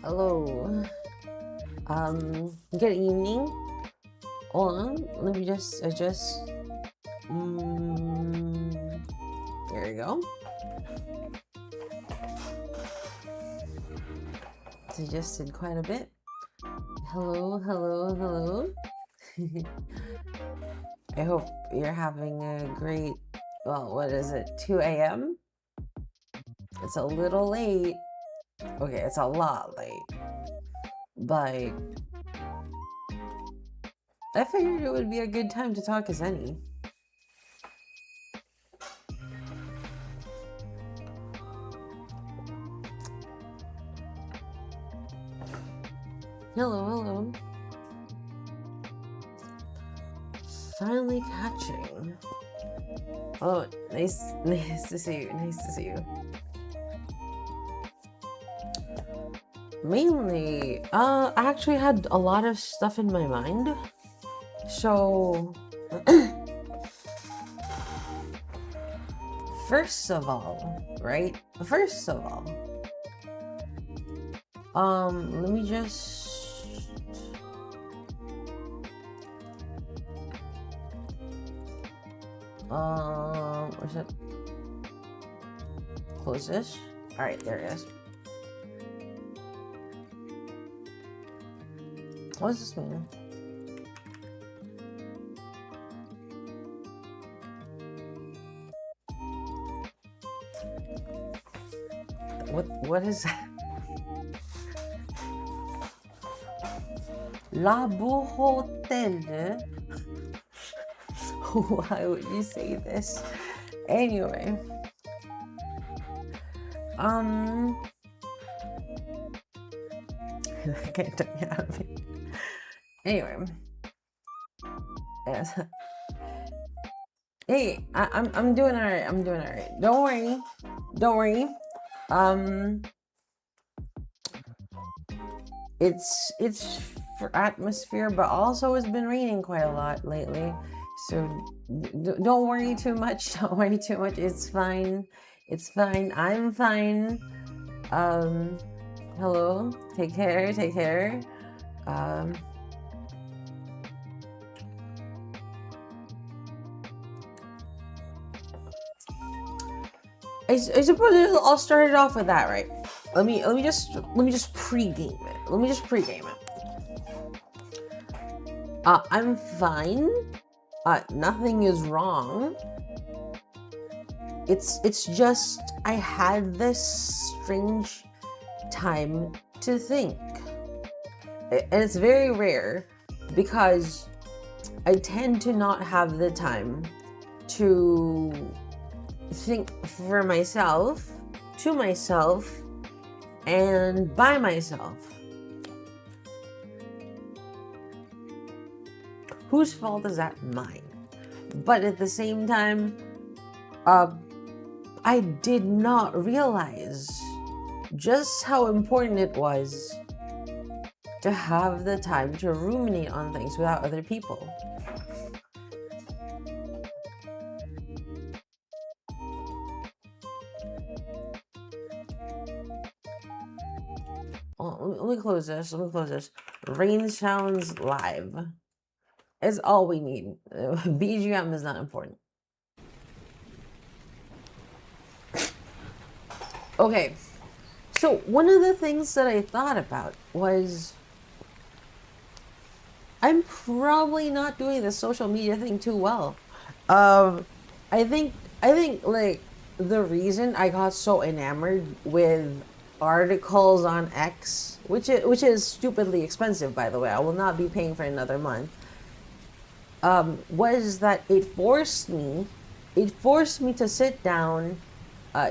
Hello. Good evening. Hold on. Let me just adjust. There we go. It's adjusted quite a bit. Hello, hello, hello. I hope you're having a great, well, what is it, 2 a.m.? It's a little late. Okay, it's a lot late. But I figured it would be a good time to talk as any. Hello, hello. Finally catching. Oh, nice to see you. Nice to see you. Mainly, I actually had a lot of stuff in my mind. So, first of all, let me just where's it? Close this. All right, there it is. What does this mean? What is that? La Beau Hotel. Why would you say this? Anyway. I can't tell you how to be. Anyway. Yes. Hey, I'm doing alright. I'm doing alright. Don't worry. Don't worry. It's for atmosphere, but also it's been raining quite a lot lately. So don't worry too much. Don't worry too much. It's fine. It's fine. I'm fine. Hello. Take care. Take care. I suppose I'll start it off with that, right? Let me just pregame it. Let me just pregame it. I'm fine. Nothing is wrong. It's just I had this strange time to think, and it's very rare because I tend to not have the time to think for myself, to myself, and by myself. Whose fault is that? Mine. But at the same time, I did not realize just how important it was to have the time to ruminate on things without other people. Let me close this. Let me close this. Rain sounds live. It's all we need. BGM is not important. Okay. So one of the things that I thought about was I'm probably not doing the social media thing too well. I think like the reason I got so enamored with articles on X, which is stupidly expensive, by the way. I will not be paying for another month. Was that it forced me to sit down,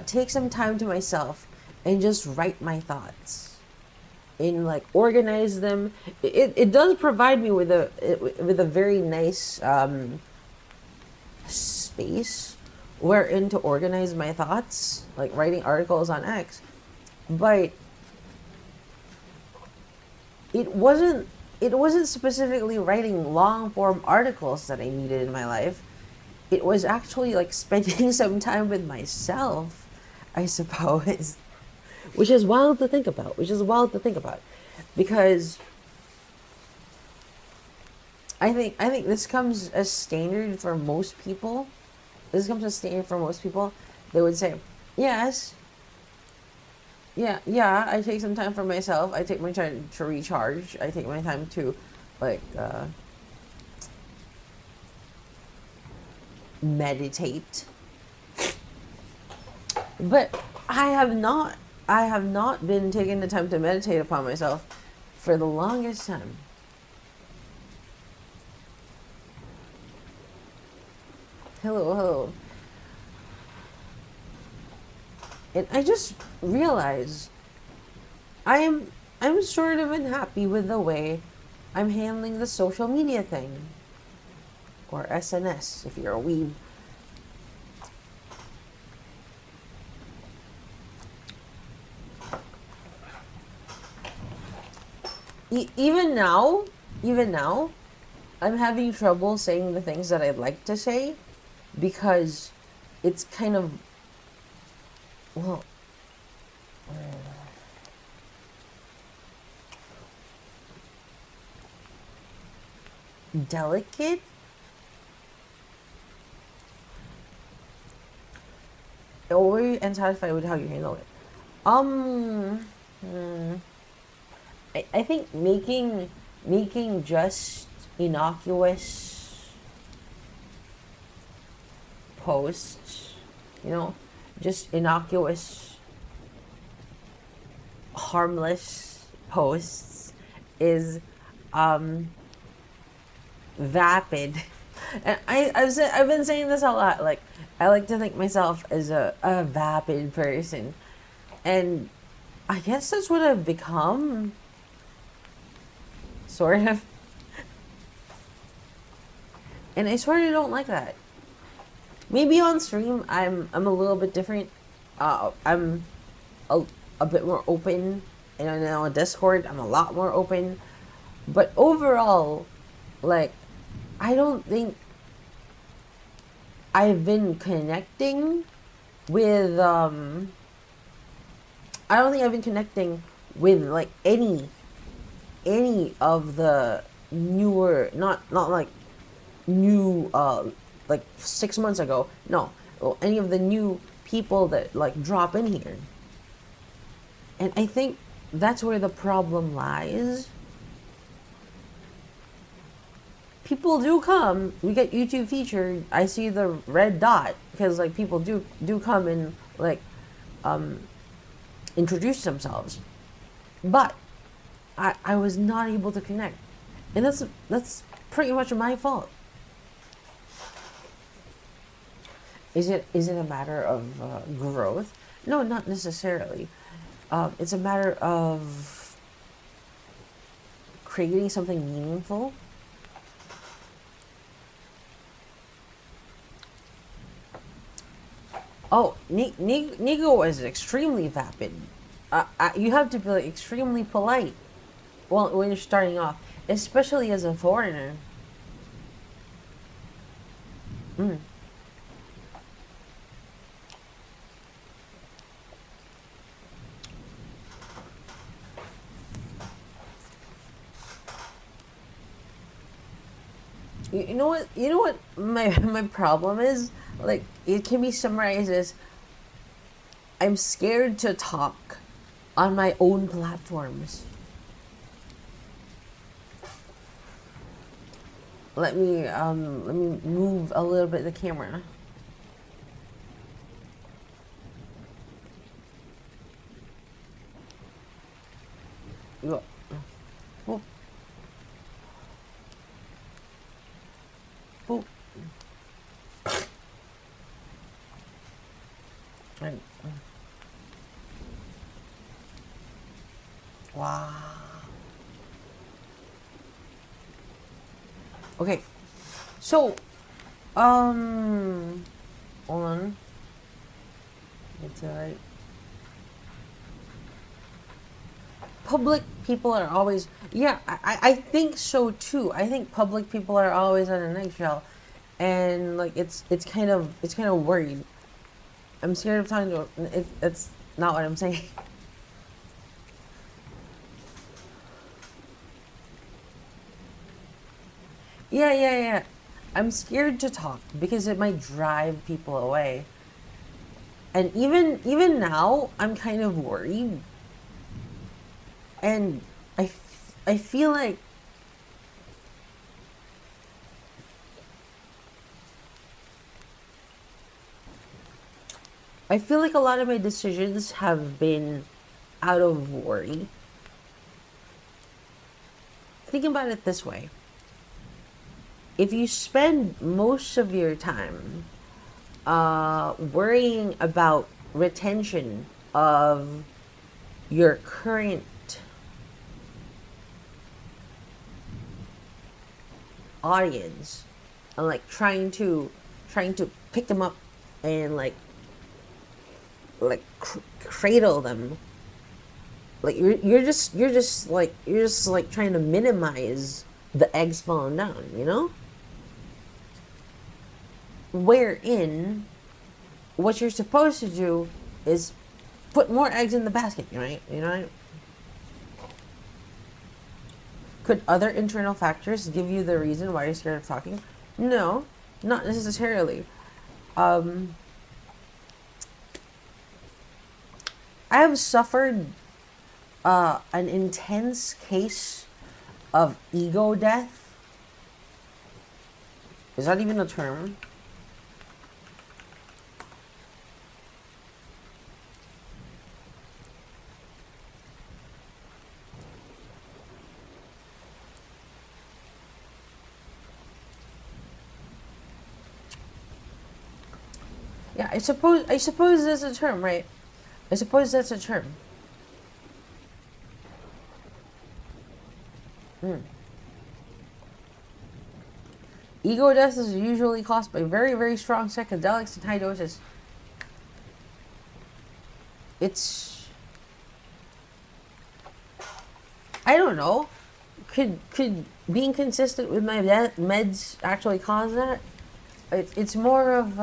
take some time to myself, and just write my thoughts, and like organize them. It does provide me with a very nice space wherein to organize my thoughts, like writing articles on X. But it wasn't specifically writing long form articles that I needed in my life. It was actually like spending some time with myself, I suppose. which is wild to think about. Because I think this comes as standard for most people. They would say, yes, yeah. I take some time for myself. I take my time to recharge. I take my time to, like, meditate. But I have not. I have not been taking the time to meditate upon myself for the longest time. Hello. And I just realized I'm sort of unhappy with the way I'm handling the social media thing. Or SNS if you're a weeb. Even now, I'm having trouble saying the things that I'd like to say because it's kind of, well, delicate. Or and satisfied with how you handle it. I think making just innocuous posts, just innocuous, harmless posts is vapid. And I've been saying this a lot. Like, I like to think myself as a vapid person, and I guess that's what I've become. Sort of. And I sort of don't like that. Maybe on stream I'm a little bit different. I'm a bit more open, and I know on Discord I'm a lot more open. But overall, like, I don't think I've been connecting with like any of the newer, not like new, like 6 months ago, no, or any of the new people that like drop in here. And I think that's where the problem lies. People do come. We get YouTube featured. I see the red dot because like people do come and like introduce themselves, but I was not able to connect, and that's pretty much my fault. Is it a matter of growth? No, not necessarily. It's a matter of creating something meaningful. Oh, Nico is extremely vapid. You have to be like, extremely polite when you're starting off, especially as a foreigner. You know what? You know what my problem is? Like, it can be summarized as, I'm scared to talk on my own platforms. Let me move a little bit the camera. Oh. Oh. Wow. Okay. So, hold on. It's alright. Public people are always, yeah, I think so too. I think public people are always on an eggshell, and like it's kind of worried. I'm scared of talking to. It's not what I'm saying. Yeah. I'm scared to talk because it might drive people away. And even now, I'm kind of worried. And I feel like a lot of my decisions have been out of worry. Think about it this way. If you spend most of your time worrying about retention of your current audience and like trying to pick them up and cradle them, like you're just trying to minimize the eggs falling down, wherein what you're supposed to do is put more eggs in the basket, right? Could other internal factors give you the reason why you're scared of talking? No, not necessarily. um I have suffered an intense case of ego death. Is that even a term? Yeah, I suppose that's a term, right? I suppose that's a term. Hmm. Ego death is usually caused by very, very strong psychedelics in high doses. It's, I don't know. Could being consistent with my meds actually cause that? It's more of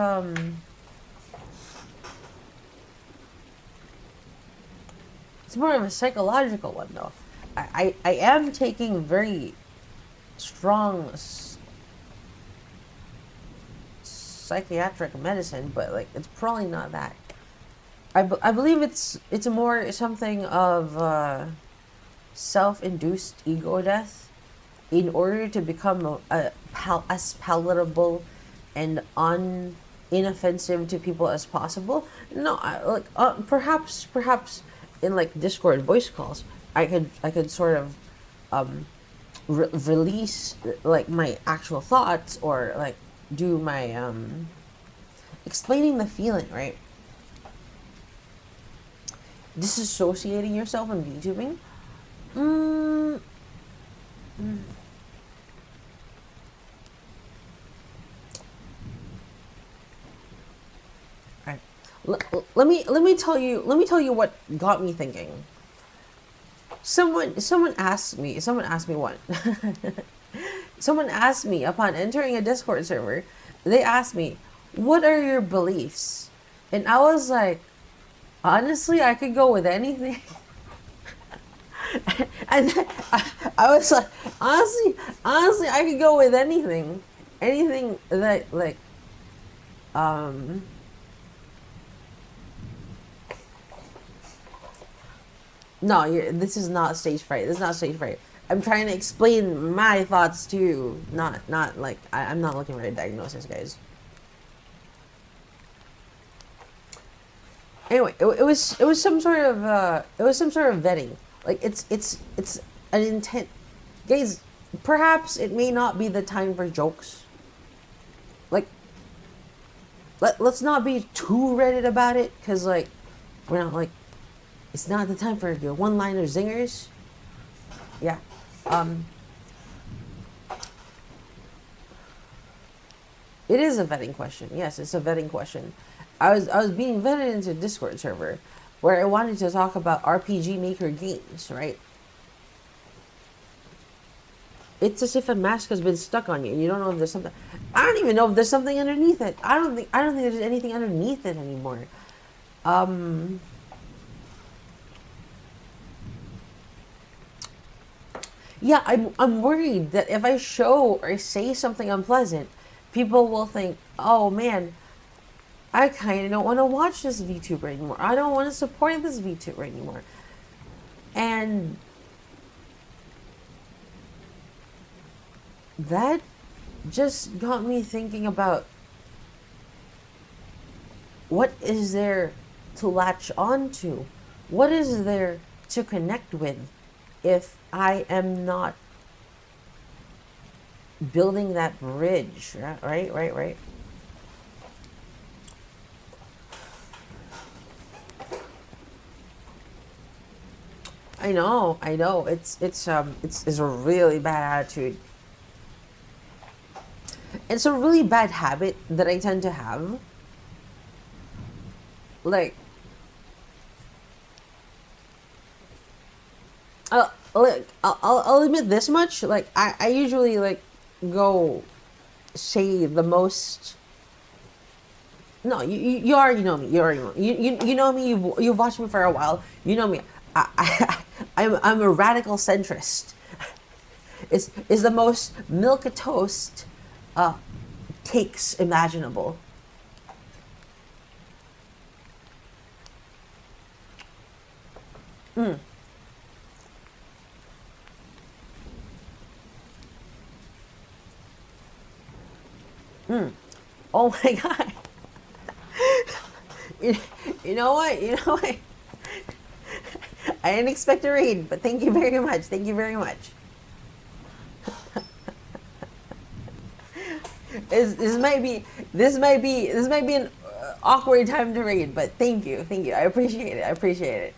it's more of a psychological one, though. I am taking very strong psychiatric medicine, but like it's probably not that. I believe it's more something of self-induced ego death in order to become as palatable and inoffensive to people as possible. No, perhaps in like Discord voice calls, I could sort of release like my actual thoughts, or like do my explaining the feeling, right? Disassociating yourself and VTubing. Mm, right. Let me tell you what got me thinking. Someone asked me what. Someone asked me upon entering a Discord server. They asked me, "What are your beliefs?" And I was like, honestly, I could go with anything. And I was like, honestly, I could go with anything that like, um, no, this is not stage fright. This is not stage fright. I'm trying to explain my thoughts to you, not like I'm not looking for a diagnosis, guys. Anyway, it was some sort of vetting. Like it's an intent, guys. Perhaps it may not be the time for jokes. Like let's not be too Reddit about it, because like we're not like, it's not the time for your one-liner zingers. Yeah. Um, it is a vetting question. Yes, it's a vetting question. I was being vetted into a Discord server where I wanted to talk about RPG Maker games, right? It's as if a mask has been stuck on you and you don't know if there's something. I don't even know if there's something underneath it. I don't think there's anything underneath it anymore. Yeah, I'm worried that if I show or say something unpleasant, people will think, oh man, I kind of don't want to watch this VTuber anymore. I don't want to support this VTuber anymore. And that just got me thinking about what is there to latch on to? What is there to connect with if I am not building that bridge? Right. I know. It's a really bad attitude. It's a really bad habit that I tend to have. Like, look, I'll admit this much. Like, I usually like go say the most. No, you already know me. You already know me. You know me. You've watched me for a while. You know me. I'm a radical centrist. Is the most milk a toast takes imaginable. Mm. Mm. Oh my god. You, you know what? You know what? I didn't expect a read, but thank you very much. Thank you very much. This might be an awkward time to read, but thank you, I appreciate it. I appreciate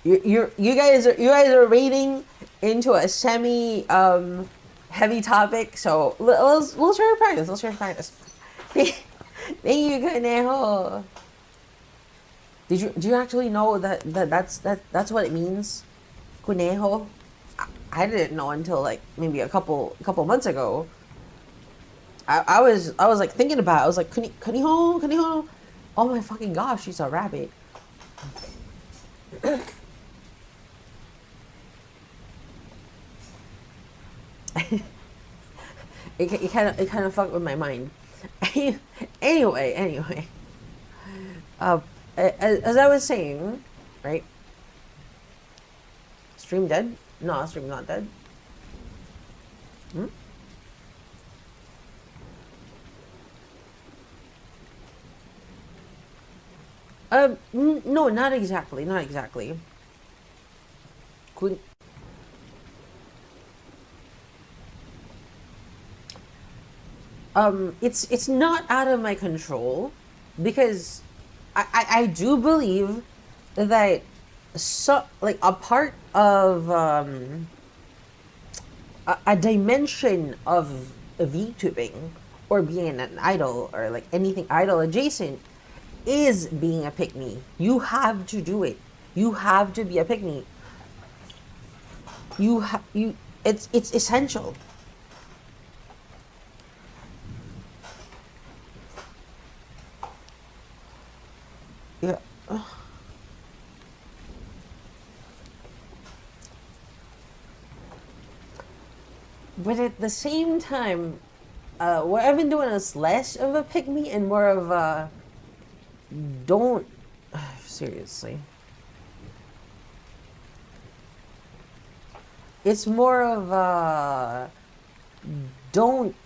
it. You guys are reading into a semi heavy topic, so let's try to practice. Let's try to practice. Thank you, Conejo. Do you actually know that's what it means, Conejo? I didn't know until like maybe a couple months ago. I was like thinking about it. I was like, Conejo. Oh my fucking gosh, she's a rabbit. It kind of fucked with my mind. Anyway, uh, as I was saying, right? Stream dead? No, stream not dead. Hmm? No, not exactly. Not exactly. Could it's not out of my control because I do believe that so like a part of a dimension of VTubing or being an idol or like anything idol adjacent is being a pick me. You have to do it. You have to be a pick me. You it's essential. Yeah. But at the same time, what I've been doing is less of a pick me and more of a don't seriously. It's more of a don't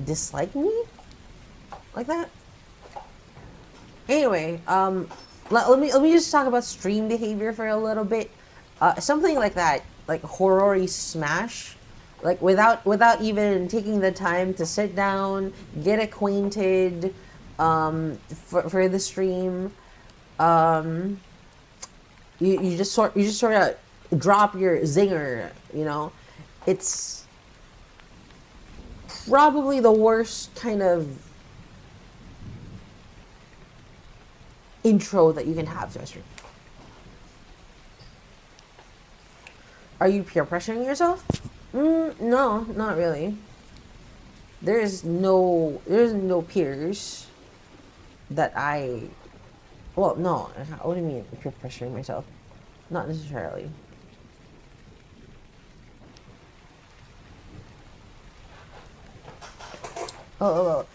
dislike me like that. Anyway, let me just talk about stream behavior for a little bit. Something like that, like Horori smash, like without even taking the time to sit down, get acquainted, for the stream. Um, you just sort of drop your zinger. It's probably the worst kind of intro that you can have to a stream. Are you peer pressuring yourself? No, not really. There's no peers that I Well, no. What do you mean peer pressuring myself? Not necessarily. Oh.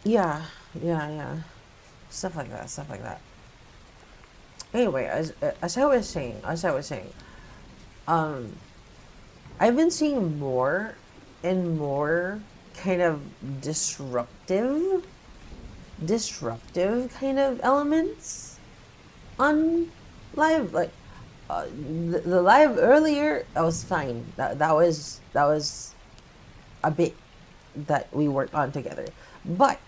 Yeah, yeah. Stuff like that. Stuff like that. Anyway, as I was saying, um, I've been seeing more and more kind of disruptive kind of elements on live. Like the live earlier, that was fine. That was a bit that we worked on together. But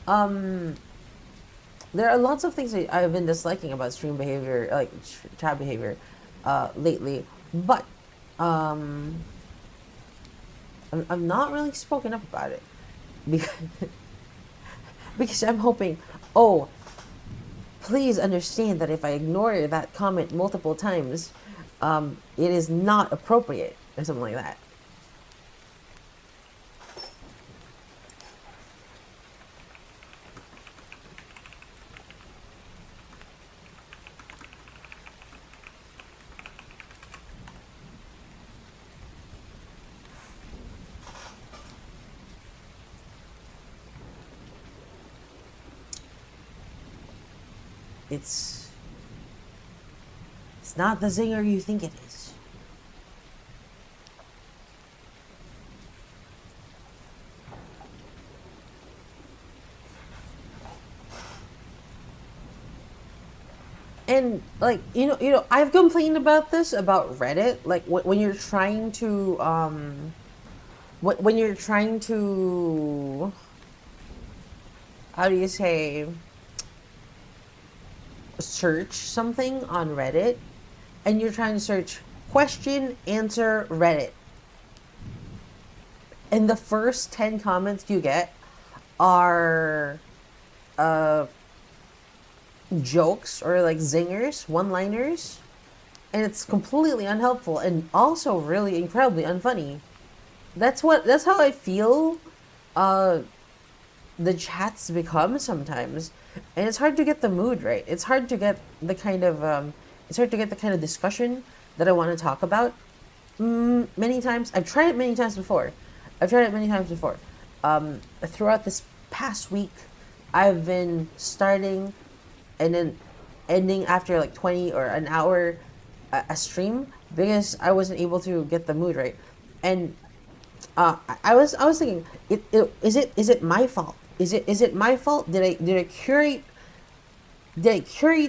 um, there are lots of things that I've been disliking about stream behavior, like chat behavior, lately. But um, I'm not really spoken up about it because because I'm hoping, oh, please understand that if I ignore that comment multiple times, it is not appropriate or something like that. It's it's not the zinger you think it is. And like I've complained about this about Reddit. Like when you're trying to when you're trying to, how do you say, search something on Reddit, and you're trying to search question answer Reddit, and the first 10 comments you get are uh jokes or like zingers, one liners, and it's completely unhelpful and also really incredibly unfunny. That's how I feel uh the chats become sometimes, and it's hard to get the mood right. It's hard to get the kind of discussion that I want to talk about. Many times I've tried it many times before. Throughout this past week, I've been starting and then ending after like 20 or an hour a stream because I wasn't able to get the mood right. And I was thinking, is it my fault? Is it my fault? Did I curate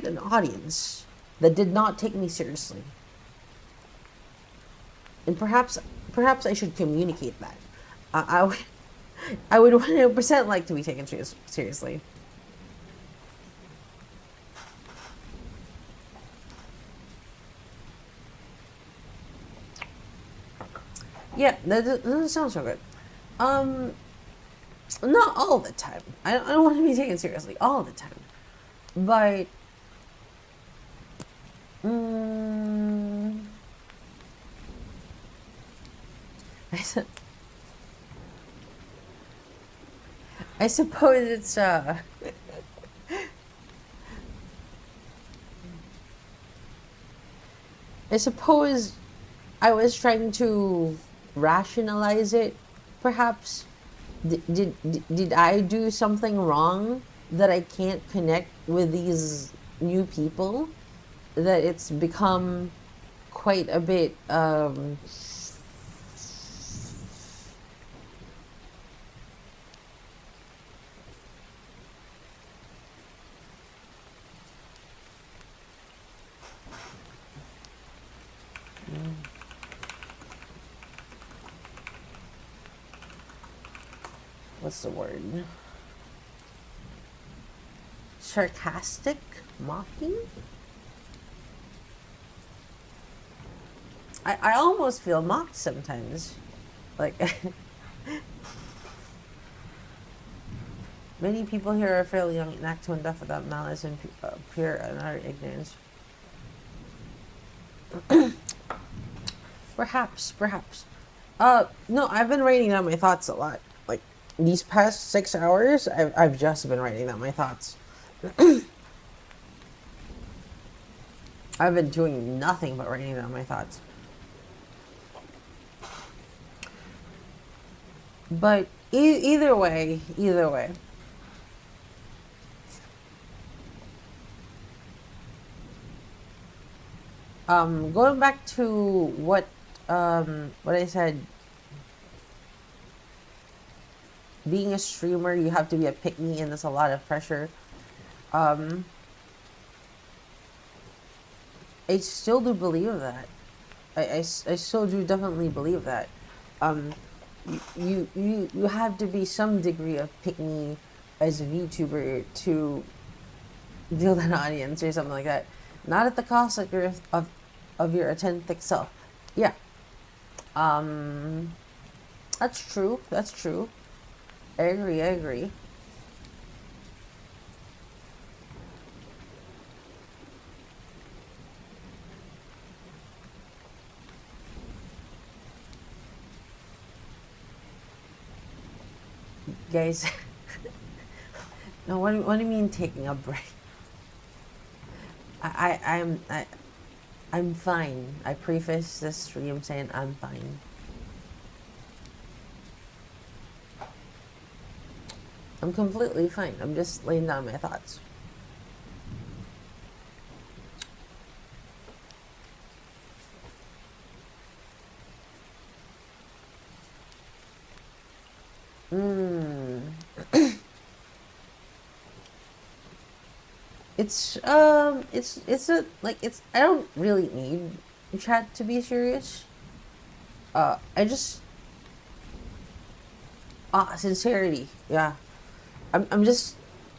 an audience that did not take me seriously? And perhaps I should communicate that. I would 100% like to be taken seriously. Yeah, that doesn't sound so good. Um, Not all the time. I don't want to be taken seriously all the time. But, mm, I, I suppose it's, I suppose I was trying to rationalize it, perhaps. Did I do something wrong that I can't connect with these new people? That it's become quite a bit, what's the word? Sarcastic? Mocking? I almost feel mocked sometimes. Like, many people here are fairly young and act to enough without malice and pure and utter ignorance. Perhaps. No, I've been writing down my thoughts a lot. Like these past 6 hours, I've just been writing down my thoughts. I've been doing nothing but writing down my thoughts. But either way, going back to what I said, being a streamer, you have to be a pick-me, and there's a lot of pressure. I still do believe that. I still do definitely believe that. You have to be some degree of pick-me as a VTuber to build an audience or something like that. Not at the cost of your authentic self. Yeah. That's true. That's true. I agree. Guys, no, what do you mean taking a break? I'm fine. I preface this stream saying I'm fine. I'm completely fine. I'm just laying down my thoughts. I don't really need chat to be serious. I just sincerity. Yeah, I'm just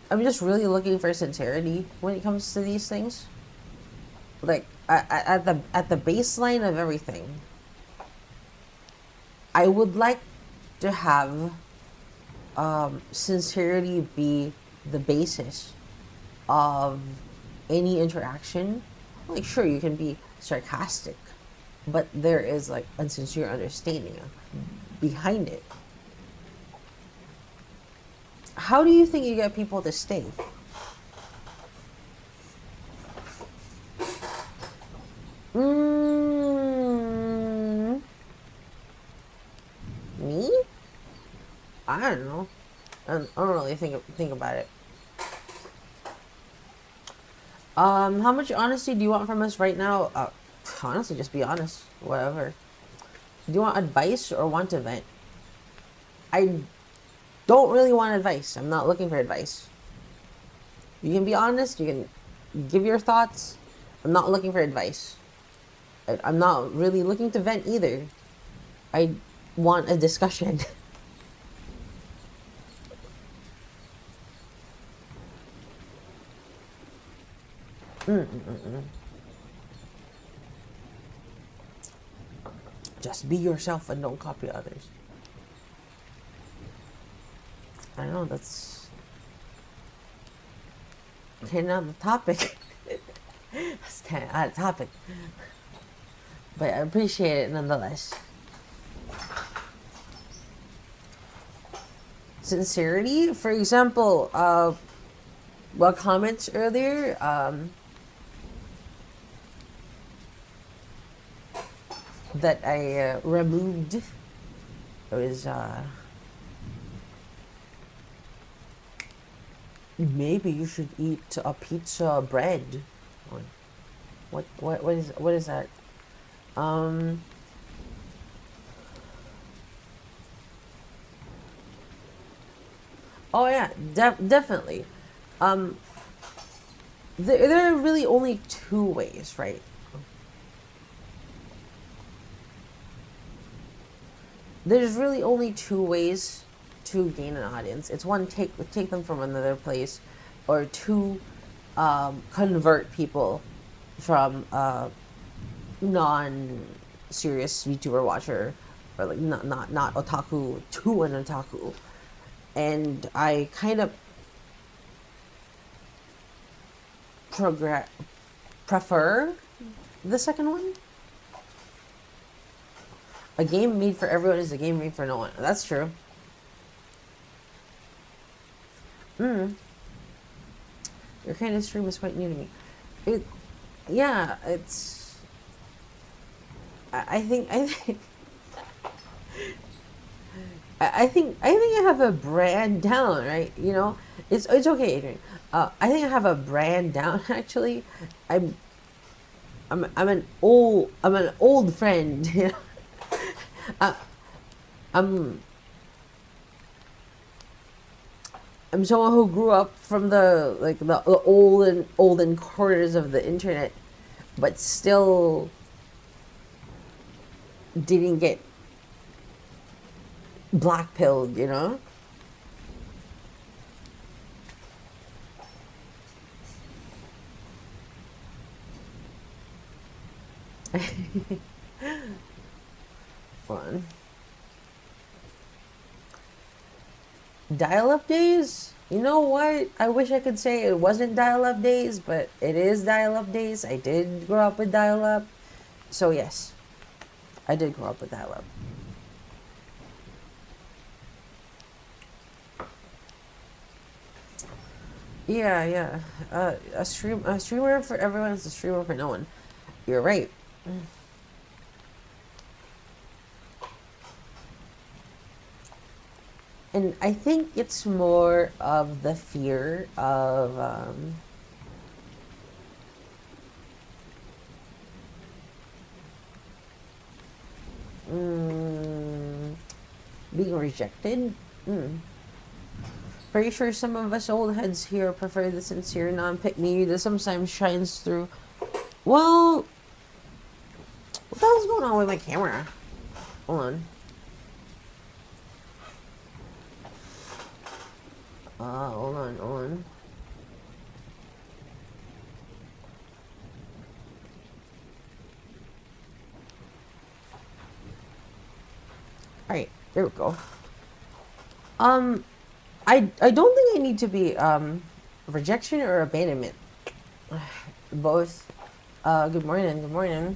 really looking for sincerity when it comes to these things. Like at the baseline of everything, I would like to have sincerity be the basis of any interaction. Like, sure, you can be sarcastic, but there is like insincere understanding behind it. How do you think you get people to stay? Me? I don't know. I don't really think about it. How much honesty do you want from us right now? Honestly, just be honest. Whatever. Do you want advice or want to vent? I don't really want advice. I'm not looking for advice. You can be honest. You can give your thoughts. I'm not looking for advice. I'm not really looking to vent either. I want a discussion. Just be yourself and don't copy others. I know that's kind of the topic. That's kind of out of topic, but I appreciate it nonetheless. Sincerity, for example, comments earlier, that I removed. It was maybe you should eat a pizza bread. What is that? Oh yeah, definitely. There are really only two ways, right? There's really only two ways to gain an audience. It's one, take them from another place, or two, convert people from non-serious VTuber watcher, or like not otaku to an otaku. And I kind of prefer the second one. A game made for everyone is a game made for no one. That's true. Your kind of stream is quite new to me. Yeah, it's. I think I have a brand down, right? You know, it's okay, Adrian. I think I have a brand down. Actually, I'm I'm an old friend. You know? uh, I'm I'm someone who grew up from the olden corners of the internet, but still didn't get black pilled. You know. Fun. Dial-up days? You know what? I wish I could say it wasn't dial-up days, but it is dial-up days. I did grow up with dial-up. So yes, I did grow up with dial-up. Yeah, yeah. A streamer for everyone is a streamer for no one. You're right. And I think it's more of the fear of being rejected. Pretty sure some of us old heads here prefer the sincere non-pick me that sometimes shines through. Well, what the hell's going on with my camera? Hold on. Hold on, hold on. Alright, there we go. I don't think I need to be, rejection or abandonment. Both. Good morning, good morning.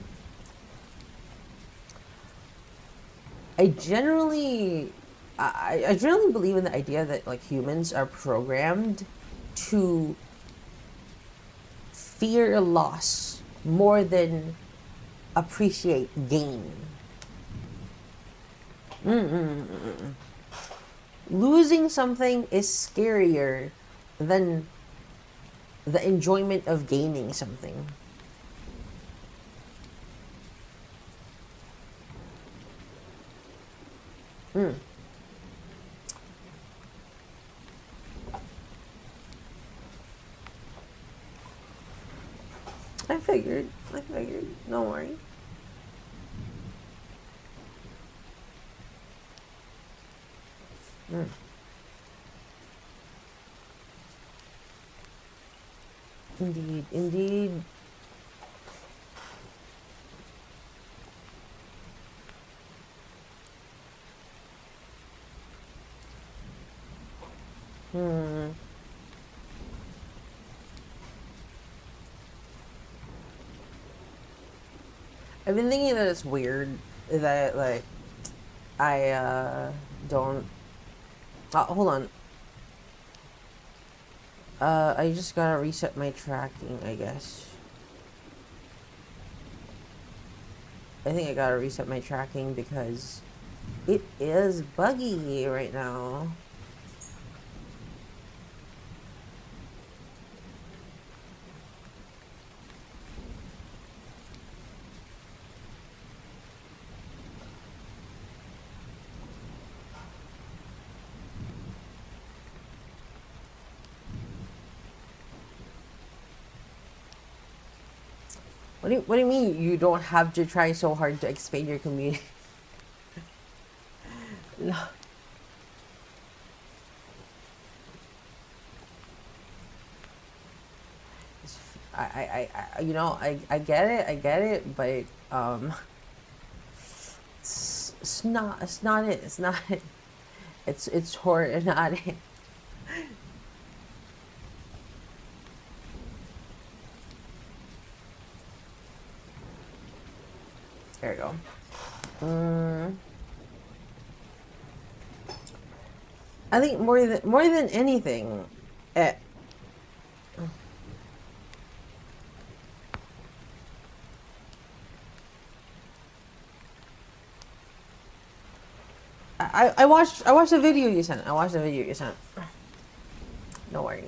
I generally believe in the idea that like humans are programmed to fear loss more than appreciate gain. Losing something is scarier than the enjoyment of gaining something. I figured. Don't worry. Indeed, indeed. I've been thinking that it's weird that like I don't. Hold on. I just gotta reset my tracking, I guess. I think I gotta reset my tracking because it is buggy right now. What do you mean you don't have to try so hard to expand your community? No. You know, I get it, but it's not it. It's Hori, not it. There we go. Mm, I think more than anything, eh, I watched the video you sent. I watched the video you sent. Don't worry.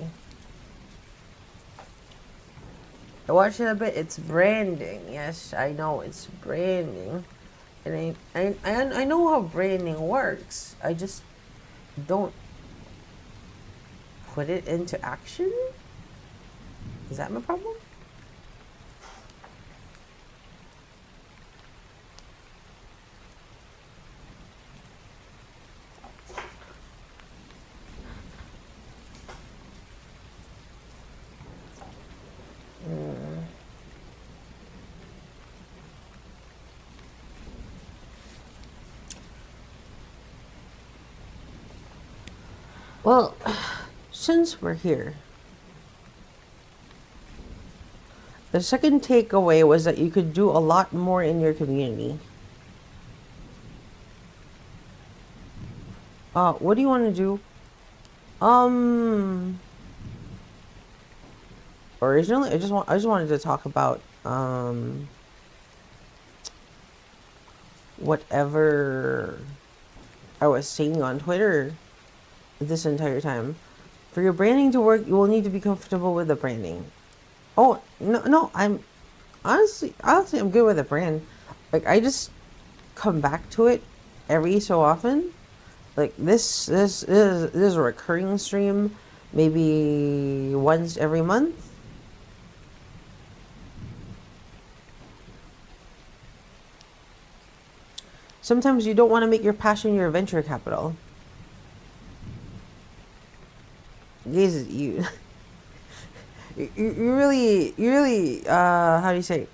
I watched it a bit. It's branding. Yes, I know it's branding, and I know how branding works. I just don't put it into action. Is that my problem? Well, since we're here, the second takeaway was that you could do a lot more in your community. What do you want to do? Um, Originally, I just wanted to talk about whatever I was saying on Twitter this entire time. For your branding to work, you will need to be comfortable with the branding. Oh, no, no, I'm honestly, I'm good with the brand. Like, I just come back to it every so often. Like, this is a recurring stream, maybe once every month. Sometimes you don't want to make your passion your venture capital. Guys, you really, how do you say?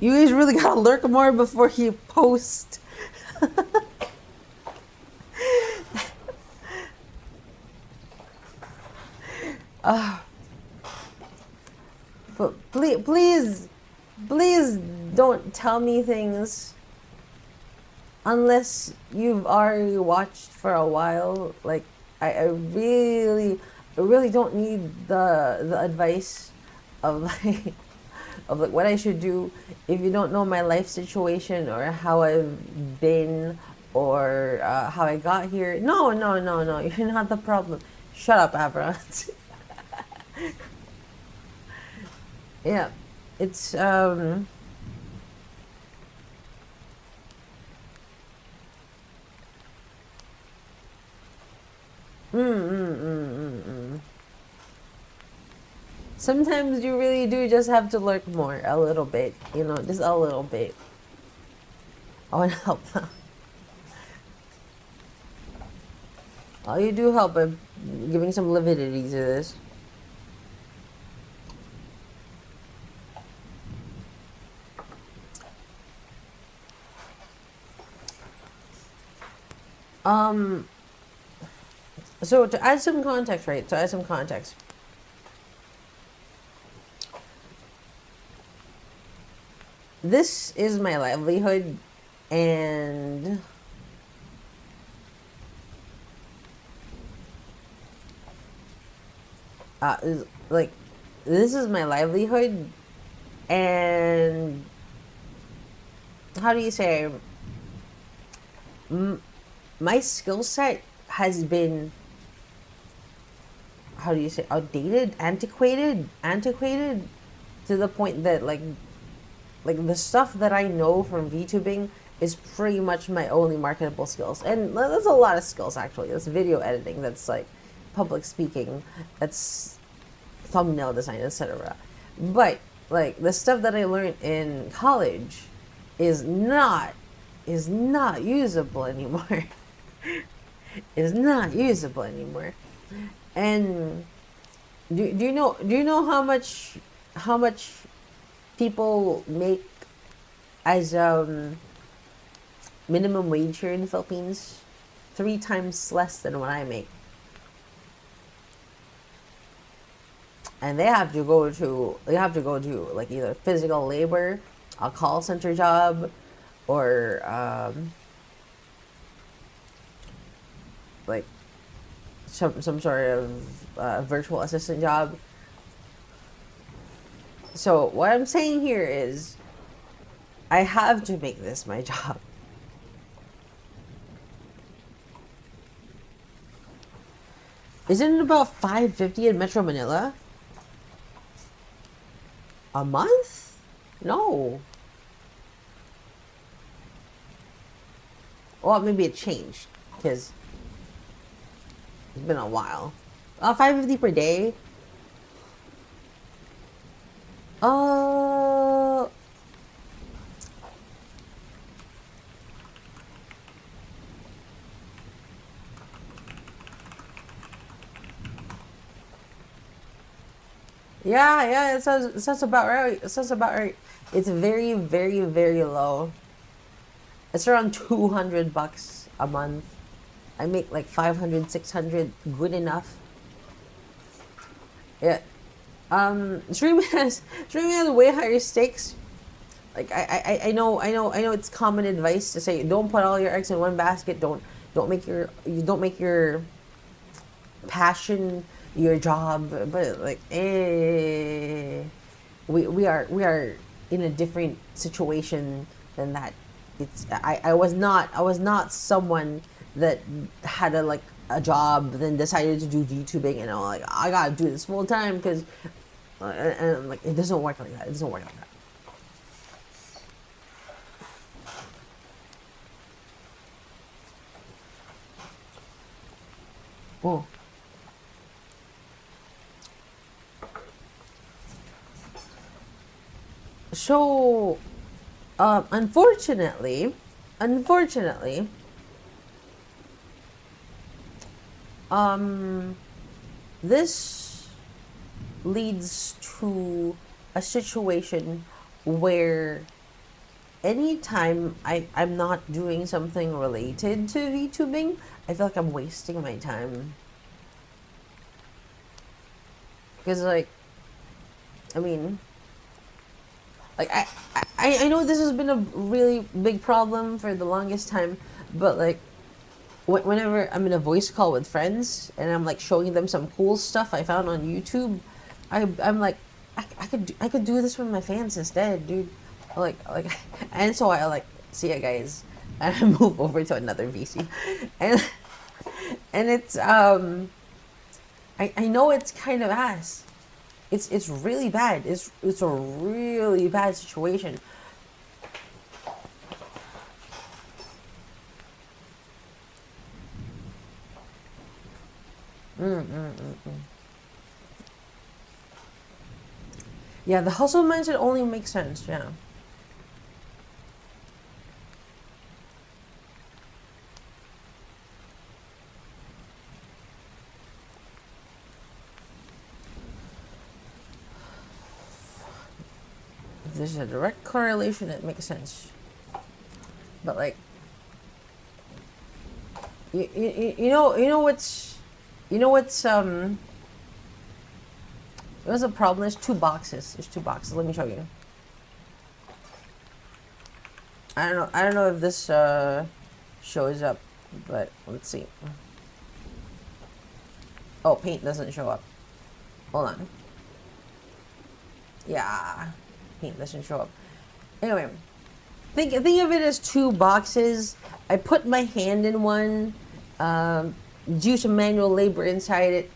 You guys really gotta lurk more before you post. But please don't tell me things unless you've already watched for a while. Like, I really don't need the advice of like of like what I should do if you don't know my life situation or how I've been or how I got here. No, no, no, no. You're not the problem. Shut up, Abra. Yeah, it's sometimes you really do just have to lurk more a little bit, just a little bit. I want to help them. Oh, you do help by giving some lividity to this. Um, so to add some context, right? To add some context, this is my livelihood, and like, this is my livelihood, and how do you say? My skill set has been, how do you say, outdated, antiquated to the point that like the stuff that I know from VTubing is pretty much my only marketable skills. And that's a lot of skills, actually. That's video editing, that's like public speaking, that's thumbnail design, etc. But like the stuff that I learned in college is not usable anymore. Is not usable anymore. And do you know how much people make as minimum wage here in the Philippines? 3 times less than what I make. and they have to go to like either physical labor, a call center job, or like some sort of virtual assistant job. So what I'm saying here is, I have to make this my job. Isn't it about $5.50 in Metro Manila? A month? No. Well, maybe it changed because it's been a while. $5.50 per day. Uh, yeah, it sounds about right. It sounds about right. It's very, very, very low. It's around $200 a month. I make like 500, 600, good enough. Yeah. Streaming has way higher stakes. Like I know it's common advice to say don't put all your eggs in one basket. Don't make your passion your job. But like we are in a different situation than that. I was not someone that had a job, then decided to do VTubing, and like I gotta do this full time because and like it doesn't work like that. It doesn't work like that. Oh. So, unfortunately, um, this leads to a situation where anytime I'm not doing something related to VTubing, I feel like I'm wasting my time. Because, like, I mean, like, I know this has been a really big problem for the longest time, but, like, whenever I'm in a voice call with friends and I'm, like, showing them some cool stuff I found on YouTube, I'm like, I could do this with my fans instead, dude. Like, and so I, like, see ya, guys. And I move over to another VC. And, it's, I know it's kind of ass. It's really bad. It's a really bad situation. Yeah, the hustle mindset only makes sense. Yeah. If there's a direct correlation, it makes sense. But like, you know what's there's a problem. There's two boxes. Let me show you. I don't know if this shows up, but let's see. Oh, paint doesn't show up. Hold on. Yeah, paint doesn't show up. Anyway, think of it as two boxes. I put my hand in one, do some manual labor inside it,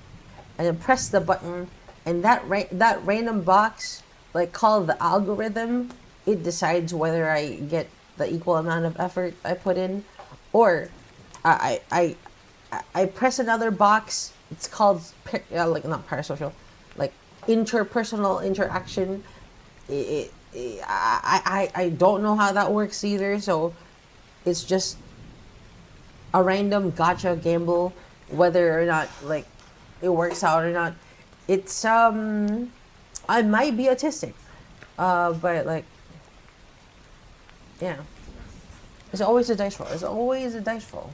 and then press the button. And that random box, like called the algorithm, it decides whether I get the equal amount of effort I put in, or I press another box. It's called like not parasocial, like interpersonal interaction. I don't know how that works either. So it's just a random gotcha gamble whether or not like it works out or not. It's I might be autistic, but like, yeah, it's always a dice roll. It's always a dice roll.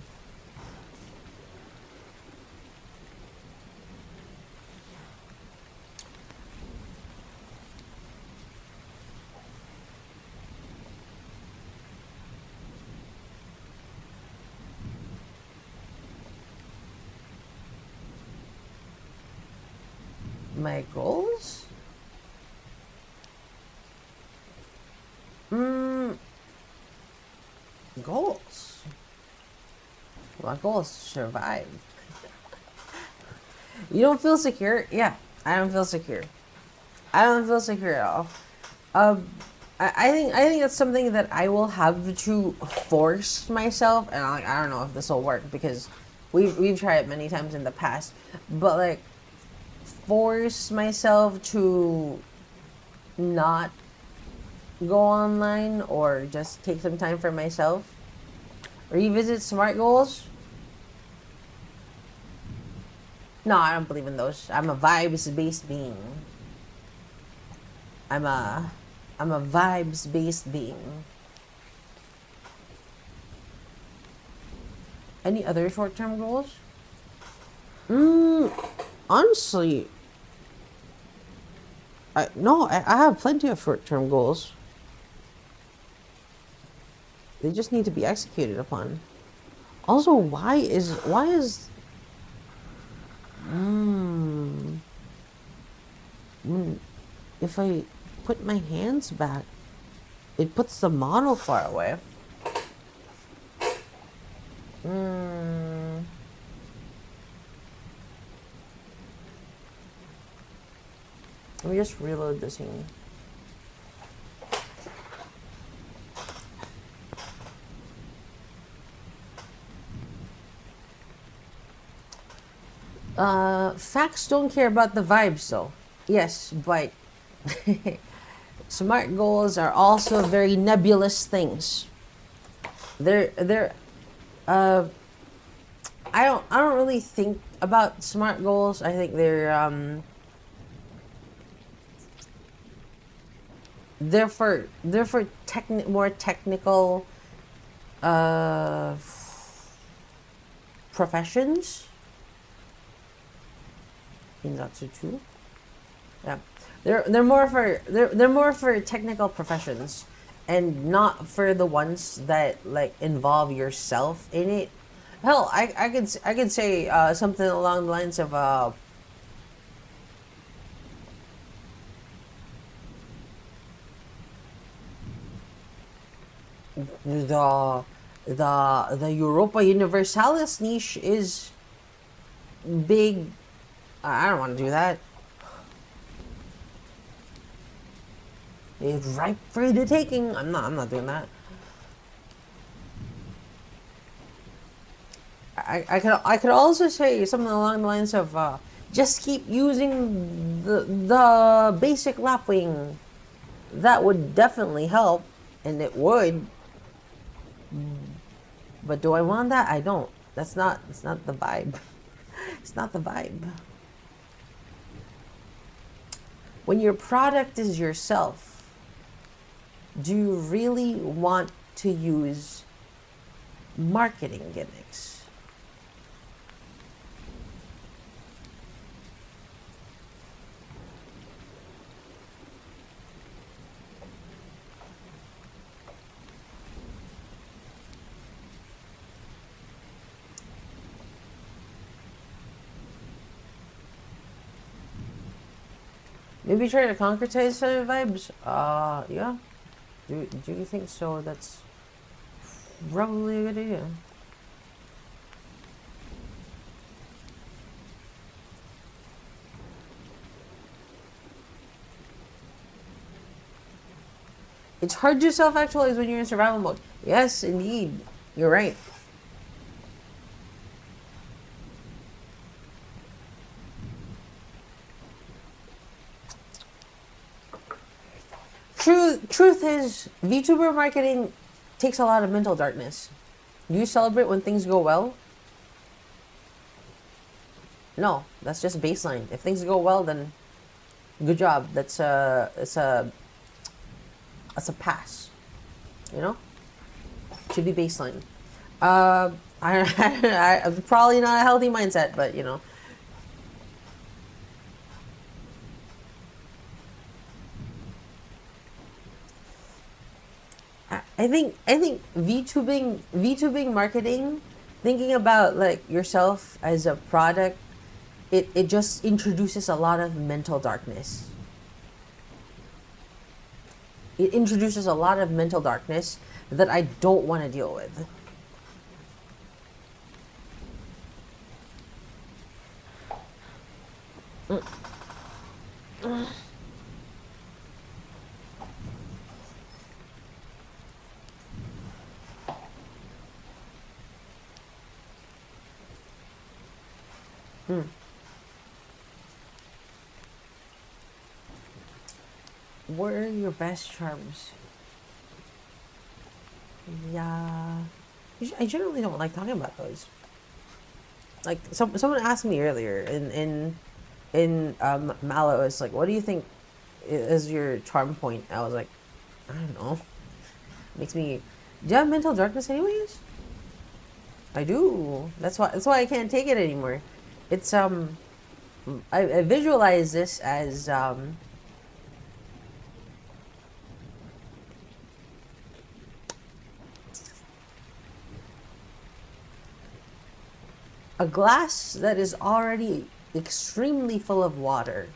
My goals? Goals. My goal is to survive. You don't feel secure? Yeah, I don't feel secure. I don't feel secure at all. I think that's something that I will have to force myself, and I don't know if this will work because we've tried it many times in the past, but like force myself to not go online or just take some time for myself. Revisit SMART goals. No, I don't believe in those. I'm a vibes-based being. I'm a vibes-based being. Any other short-term goals? Honestly, I have plenty of short-term goals. They just need to be executed upon. Also, why is if I put my hands back, it puts the model far away. Let me just reload this thing. Facts don't care about the vibes though. Yes, but SMART goals are also very nebulous things. They're I don't really think about SMART goals. I think they're for more technical professions. In Zatsu, yeah, they're more for technical professions, and not for the ones that like involve yourself in it. Hell, I could say something along the lines of the Europa Universalis niche is big. I don't want to do that. It's ripe for the taking. I'm not doing that. I could also say something along the lines of just keep using the basic lapwing. That would definitely help, and it would. But do I want that? I don't. It's not the vibe. It's not the vibe. When your product is yourself, do you really want to use marketing gimmicks? Maybe try to concretize some vibes? Yeah. Do you think so? That's probably a good idea. It's hard to self-actualize when you're in survival mode. Yes, indeed. You're right. Truth is, VTuber marketing takes a lot of mental darkness. Do you celebrate when things go well? No, that's just baseline. If things go well, then good job. That's a pass. You know, should be baseline. I'm probably not a healthy mindset, but you know. I think VTubing marketing, thinking about like yourself as a product it just introduces a lot of mental darkness. It introduces a lot of mental darkness that I don't want to deal with. What are your best charms? Yeah, I generally don't like talking about those. Like someone asked me earlier in Mallow, it's like, what do you think is your charm point? I was like, I don't know. Makes me. Do you have mental darkness anyways? I do. That's why I can't take it anymore. It's I visualize this as a glass that is already extremely full of water.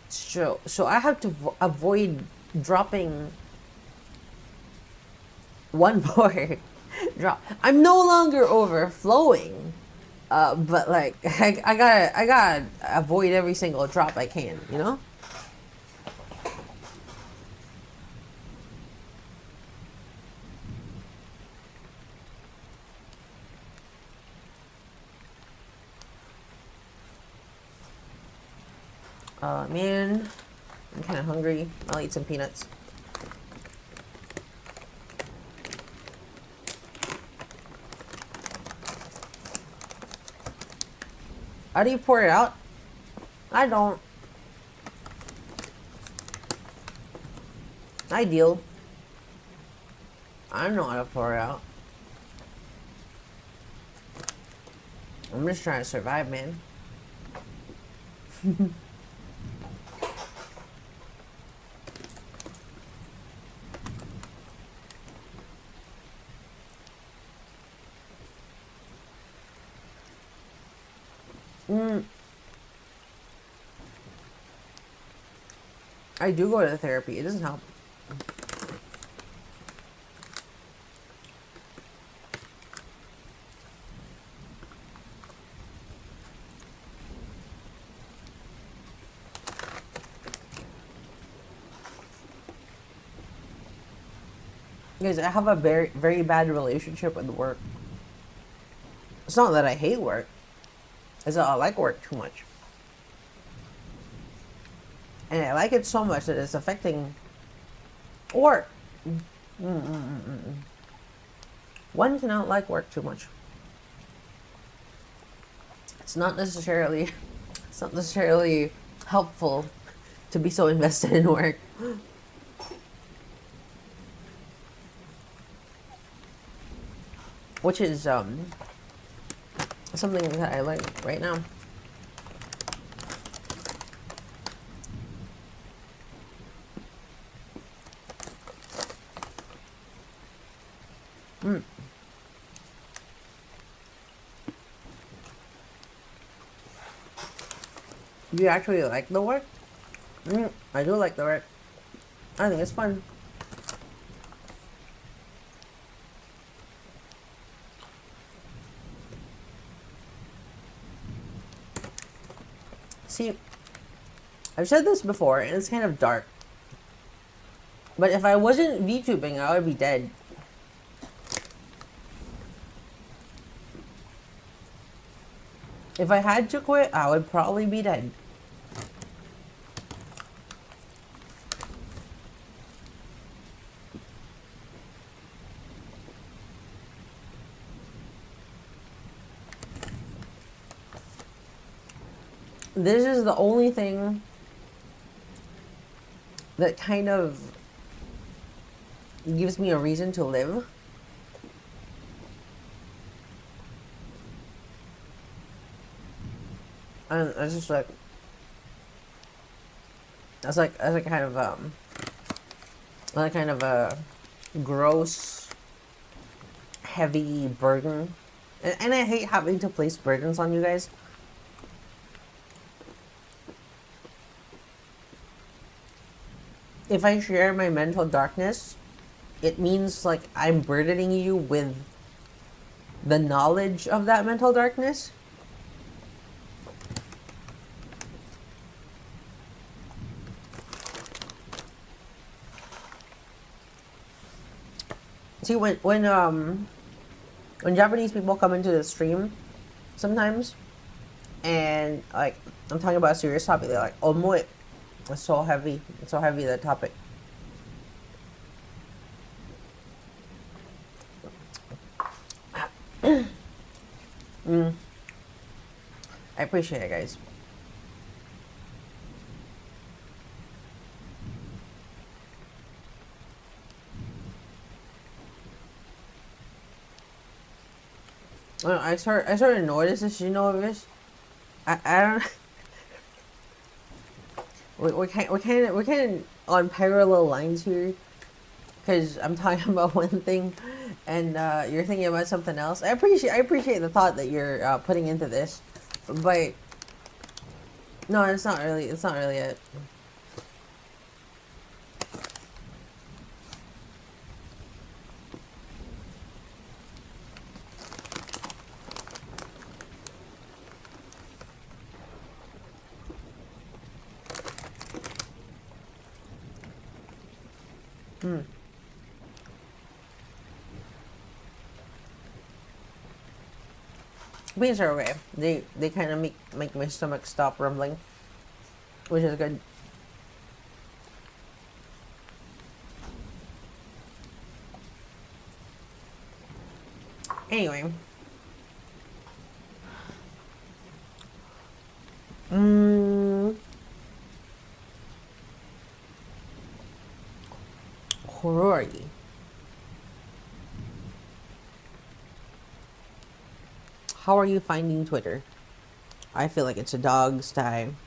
So I have to avoid dropping one more drop. I'm no longer overflowing, but like I gotta avoid every single drop I can, you know. Man, I'm kind of hungry. I'll eat some peanuts. How do you pour it out? I don't. Ideal. I don't know how to pour it out. I'm just trying to survive, man. I do go to therapy. It doesn't help. Guys, I have a very, very bad relationship with work. It's not that I hate work. It's that I like work too much. And I like it so much that it's affecting work. One cannot like work too much. It's not necessarily helpful to be so invested in work. Which is something that I like right now. Do you actually like the work? I do like the work. I think it's fun. See, I've said this before, and it's kind of dark. But if I wasn't VTubing, I would be dead. If I had to quit, I would probably be dead. This is the only thing that kind of gives me a reason to live. And it's just like, that's like kind of a gross, heavy burden And I hate having to place burdens on you guys. If I share my mental darkness, it means like I'm burdening you with the knowledge of that mental darkness. See, when Japanese people come into the stream sometimes, and like I'm talking about a serious topic, they're like, "Omoe, it's so heavy. It's so heavy, that topic." I appreciate it, guys. I started to notice this, you know, this. I don't. We're kind of on parallel lines here, because I'm talking about one thing, and you're thinking about something else. I appreciate the thought that you're putting into this, but no, it's not really it. Beans are okay. They kind of make my stomach stop rumbling, which is good. Anyway. Horori. How are you finding Twitter? I feel like it's a dog's time.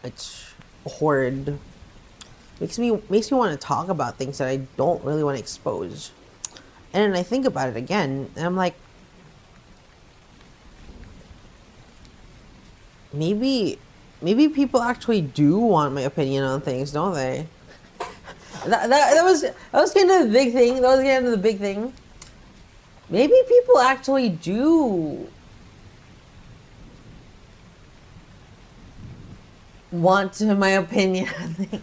It's horrid. Makes me want to talk about things that I don't really want to expose. And then I think about it again, and I'm like, maybe people actually do want my opinion on things, don't they? That was kind of the big thing. That was kind of the big thing. Maybe people actually do want my opinion on things.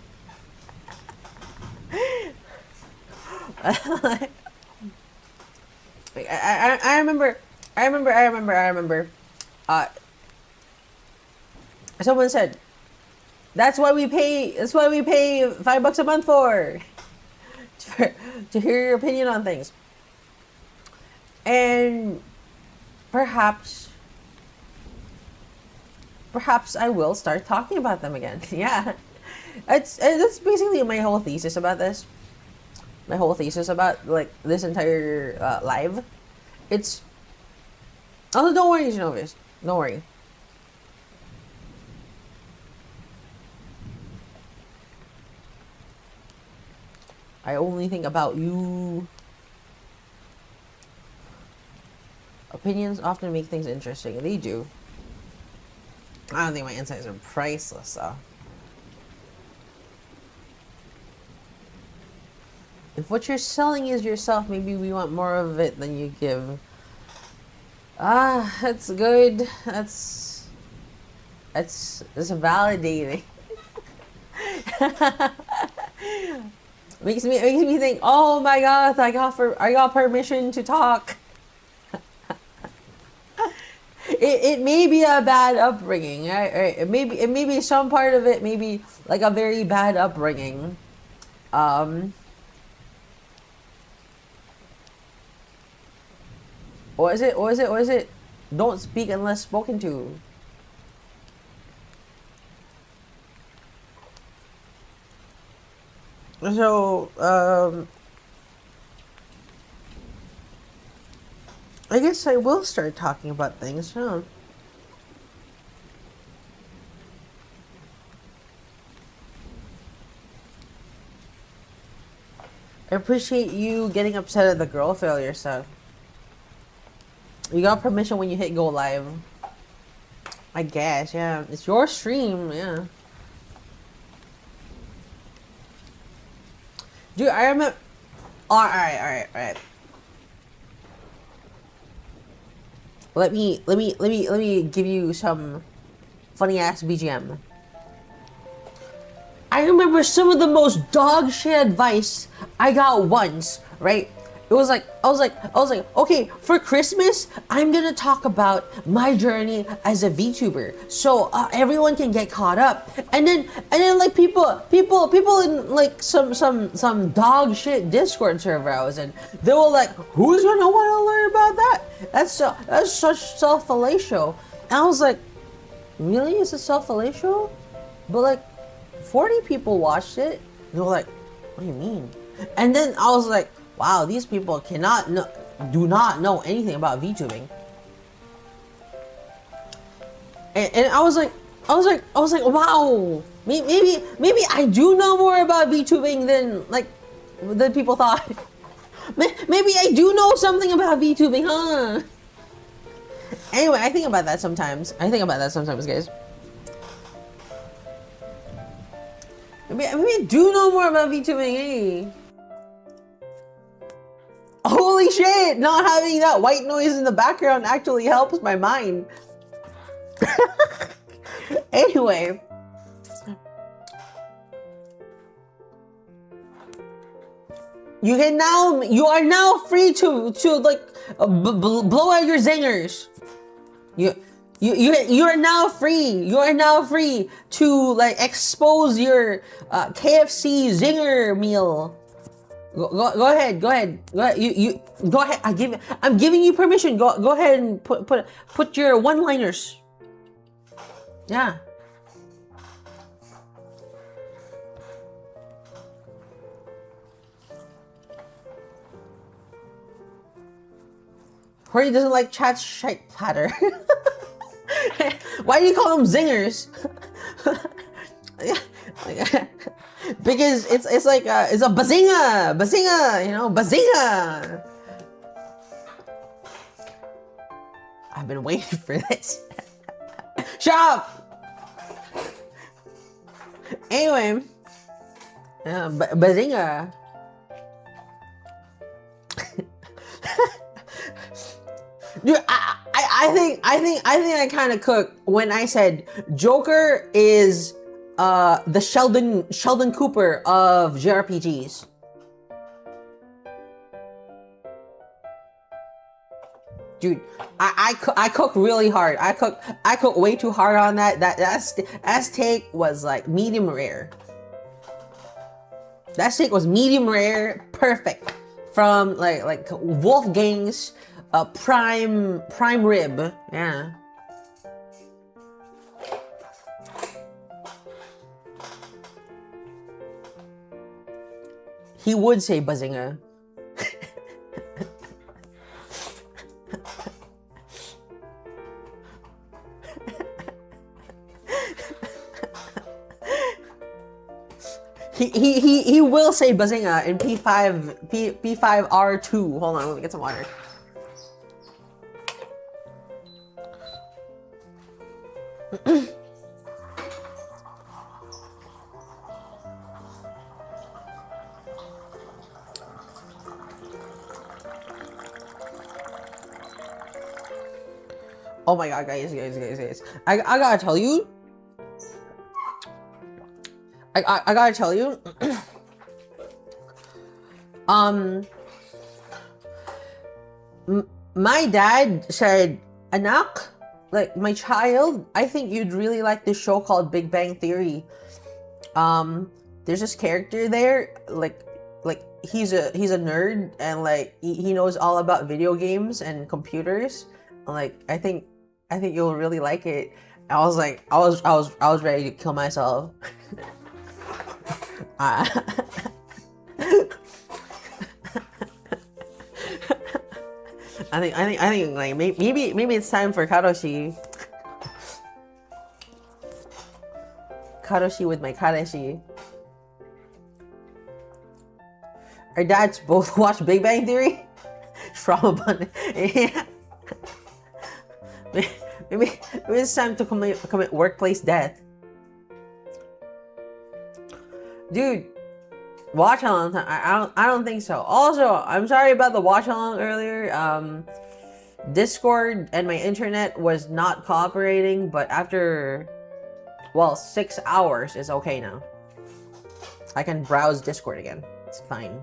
I remember. Someone said, That's what we pay $5 a month for to hear your opinion on things." And perhaps I will start talking about them again. Yeah, that's basically my whole thesis about this. My whole thesis about like this entire live. It's oh, don't worry, Genovis. Don't worry. I only think about you. Opinions often make things interesting. They do. I don't think my insights are priceless, though. If what you're selling is yourself, maybe we want more of it than you give. Ah, that's good. That's validating. makes me think, oh my god, I got permission to talk. It may be a bad upbringing, right? It may be some part of it, maybe like a very bad upbringing. What is it? Don't speak unless spoken to. So, I guess I will start talking about things, huh? I appreciate you getting upset at the girl failure stuff. You got permission when you hit go live. I guess, yeah. It's your stream, yeah. Dude, I remember. Alright. Let me give you some funny ass BGM. I remember some of the most dog shit advice I got once, right? It was like, I was like, okay, for Christmas, I'm gonna talk about my journey as a VTuber, so everyone can get caught up. And then like people in like some dog shit Discord server I was in, they were like, who's gonna want to learn about that? That's such self-fellatio. And I was like, really? Is it self-fellatio? But like, 40 people watched it. They were like, what do you mean? And then I was like, wow, these people do not know anything about VTubing. And I was like, wow, maybe I do know more about VTubing than people thought. Maybe I do know something about VTubing, huh? Anyway, I think about that sometimes, guys. Maybe I do know more about VTubing, hey. Holy shit! Not having that white noise in the background actually helps my mind. Anyway. You are now free to like blow out your zingers. You are now free. You are now free to like expose your KFC zinger meal. Go ahead. You go ahead. I'm giving you permission. Go ahead and put your one-liners. Yeah. Hori doesn't like chat shite platter. Why do you call them zingers? Because it's like it's a bazinga, you know, bazinga. I've been waiting for this. Shut up. Anyway, bazinga. Dude, I think I kind of cooked when I said Joker is the Sheldon Cooper of JRPGs. Dude, I cook really hard. I cook way too hard on that. That steak was like medium rare. That steak was medium rare, perfect, from like Wolfgang's prime rib. Yeah. He would say bazinga. He will say bazinga in P5R2. Hold on, let me get some water. Oh my god, guys. I gotta tell you. I gotta tell you. My dad said, Anak, like my child, I think you'd really like this show called Big Bang Theory. There's this character there, like he's a nerd, and like he knows all about video games and computers. Like I think you'll really like it. I was like, I was ready to kill myself. I think like maybe it's time for Karoshi with my Kareshi. Our dads both watch Big Bang Theory. Trauma bun. Yeah. Maybe it's time to commit workplace death. Dude, watch along time. I don't think so. Also, I'm sorry about the watch along earlier. Discord and my internet was not cooperating, but after, well, 6 hours is okay now. I can browse Discord again. It's fine.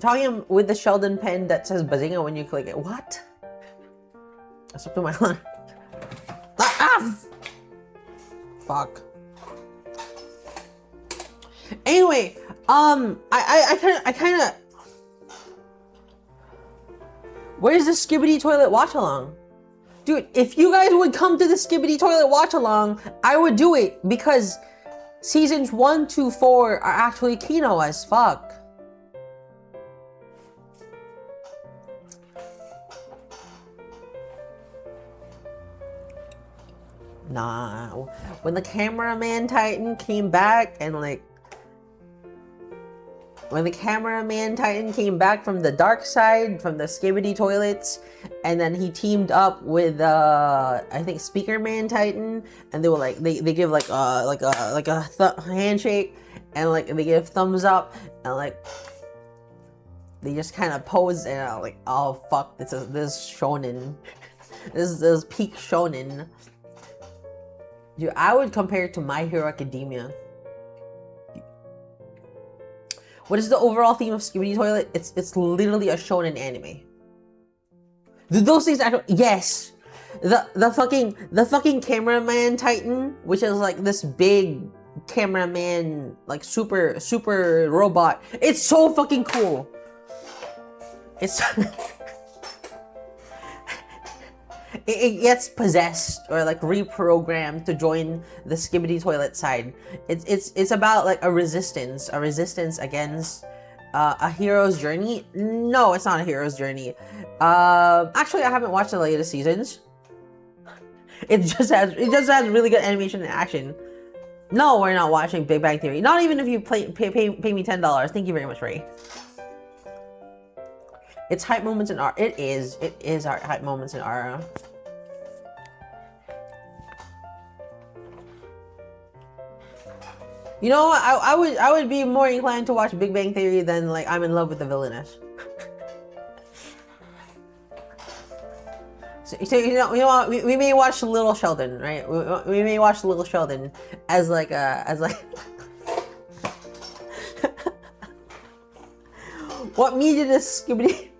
Talking with the Sheldon pen that says Bazinga when you click it. What? That's up to my line. Fuck. Anyway, I kind of. Where's the Skibidi Toilet watch along? Dude, if you guys would come to the Skibidi Toilet watch along, I would do it because seasons 1 to 4 are actually Kino as fuck. Nah, when the cameraman Titan came back and like, when the cameraman Titan came back from the dark side, from the Skibidi Toilets, and then he teamed up with I think Speaker Man Titan, and they were like they give like a handshake, and like they give thumbs up, and like they just kind of pose, and I'm like, oh fuck, this is shonen, this is peak shonen. Dude, I would compare it to My Hero Academia. What is the overall theme of Skibidi Toilet? It's literally a shonen anime. Those things actually, yes. The fucking cameraman Titan, which is like this big cameraman, like super robot. It's so fucking cool. It's it gets possessed or like reprogrammed to join the Skibidi Toilet side. It's about like a resistance against a hero's journey. No, it's not a hero's journey. Actually, I haven't watched the latest seasons. It just has really good animation and action. No, we're not watching Big Bang Theory. Not even if you pay me $10. Thank you very much, Ray. It's hype moments in Ara. It is our hype moments in Ara. You know what? I would be more inclined to watch Big Bang Theory than like I'm in love with the villainess. So you know what? We may watch Little Sheldon, right? We may watch Little Sheldon as like what media does Skibidi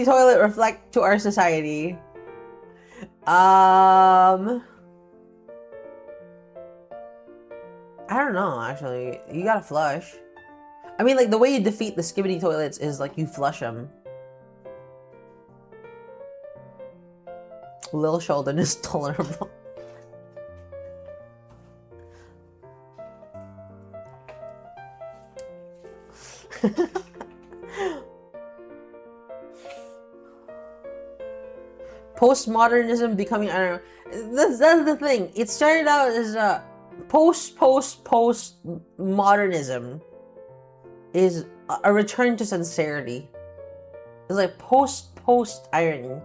Toilet reflect to our society? I don't know, actually. You gotta flush. I mean, like, the way you defeat the Skibidi Toilets is, like, you flush them. Lil Sheldon is tolerable. Postmodernism becoming, I don't know. That's the thing. It started out as postmodernism is a return to sincerity. It's like post irony.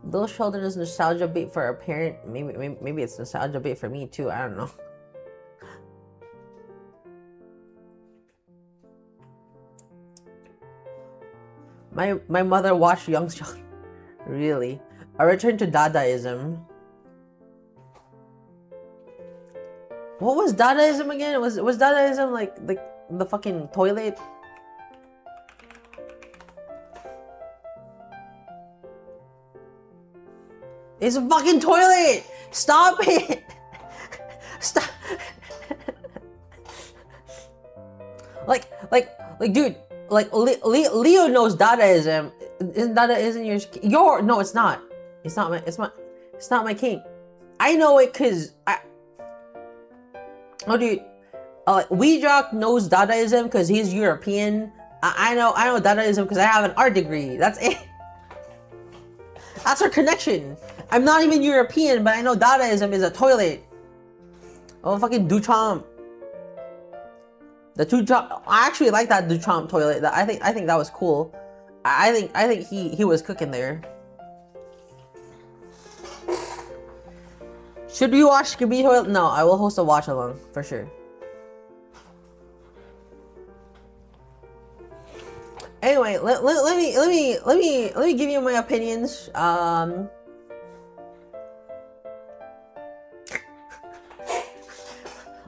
Lil Sheldon is nostalgia bait for a parent. Maybe it's nostalgia bait for me too. I don't know. My mother watched Young Sheldon. Really? A return to Dadaism. What was Dadaism again? Was Dadaism like the fucking toilet? It's a fucking toilet! Stop it! Stop. like, dude. Like, Leo knows Dadaism. Isn't Dadaism your... No, it's not. It's not my king. I know it because oh, dude. Weejock knows Dadaism because he's European. I know Dadaism because I have an art degree. That's it. That's our connection. I'm not even European, but I know Dadaism is a toilet. Oh, fucking Duchamp. The Duchamp. I actually like that Duchamp toilet. I think that was cool. I think he was cooking there. Should we watch Skibidi Toilet? No, I will host a watch along for sure. Anyway, let me give you my opinions. Let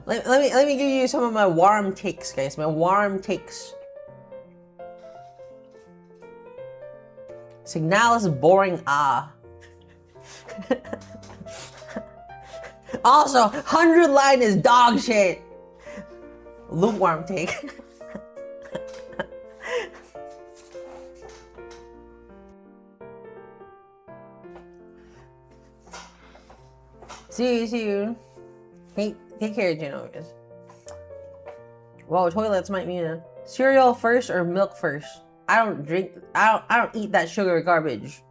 me give you some of my warm takes, guys. My warm takes. Signal is boring. Also, 100 line is dog shit. Lukewarm take. See you. Take care, Genovese. Whoa, toilets might mean cereal first or milk first. I don't eat that sugar garbage.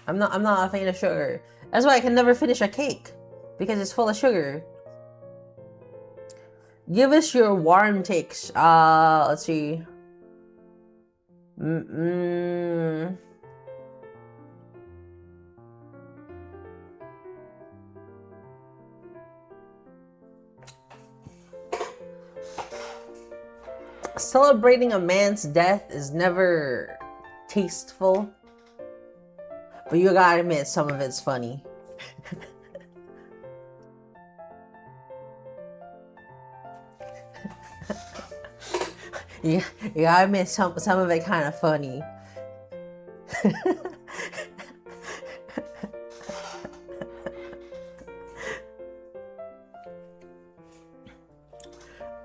I'm not a fan of sugar. That's why I can never finish a cake. Because it's full of sugar. Give us your warm takes. Let's see. Celebrating a man's death is never tasteful. But you gotta admit, some of it's funny. You gotta admit, some of it kind of funny.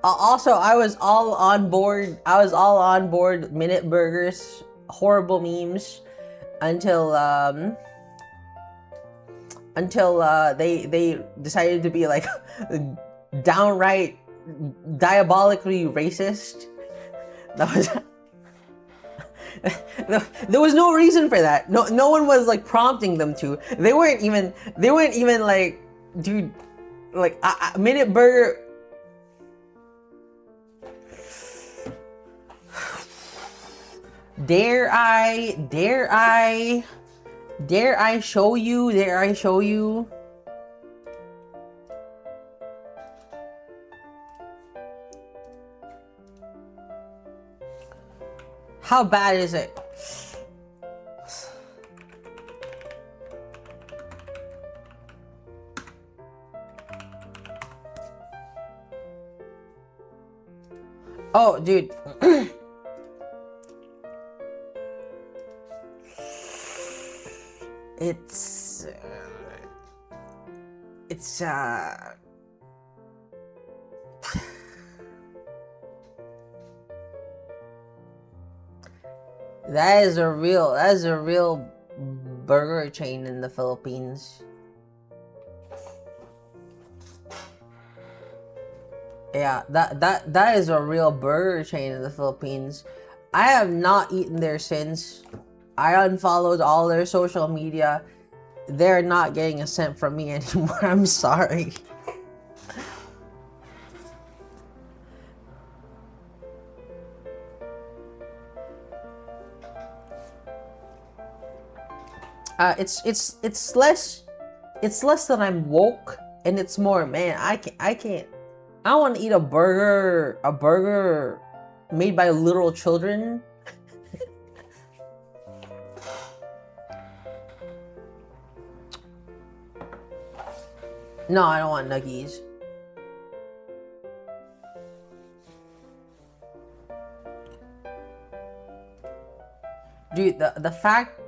Also, I was all on board minute burgers, horrible memes, until they decided to be like downright diabolically racist. That was there was no reason for that. No one was like prompting them to. They weren't even like, dude, like minute burger. Dare I show you? How bad is it? Oh, dude. It's that is a real burger chain in the Philippines. Yeah, that is a real burger chain in the Philippines. I have not eaten there since. I unfollowed all their social media. They're not getting a cent from me anymore. I'm sorry. It's less that I'm woke, and it's more, man, I don't want to eat a burger made by literal children. No, I don't want nuggies. Dude, the fact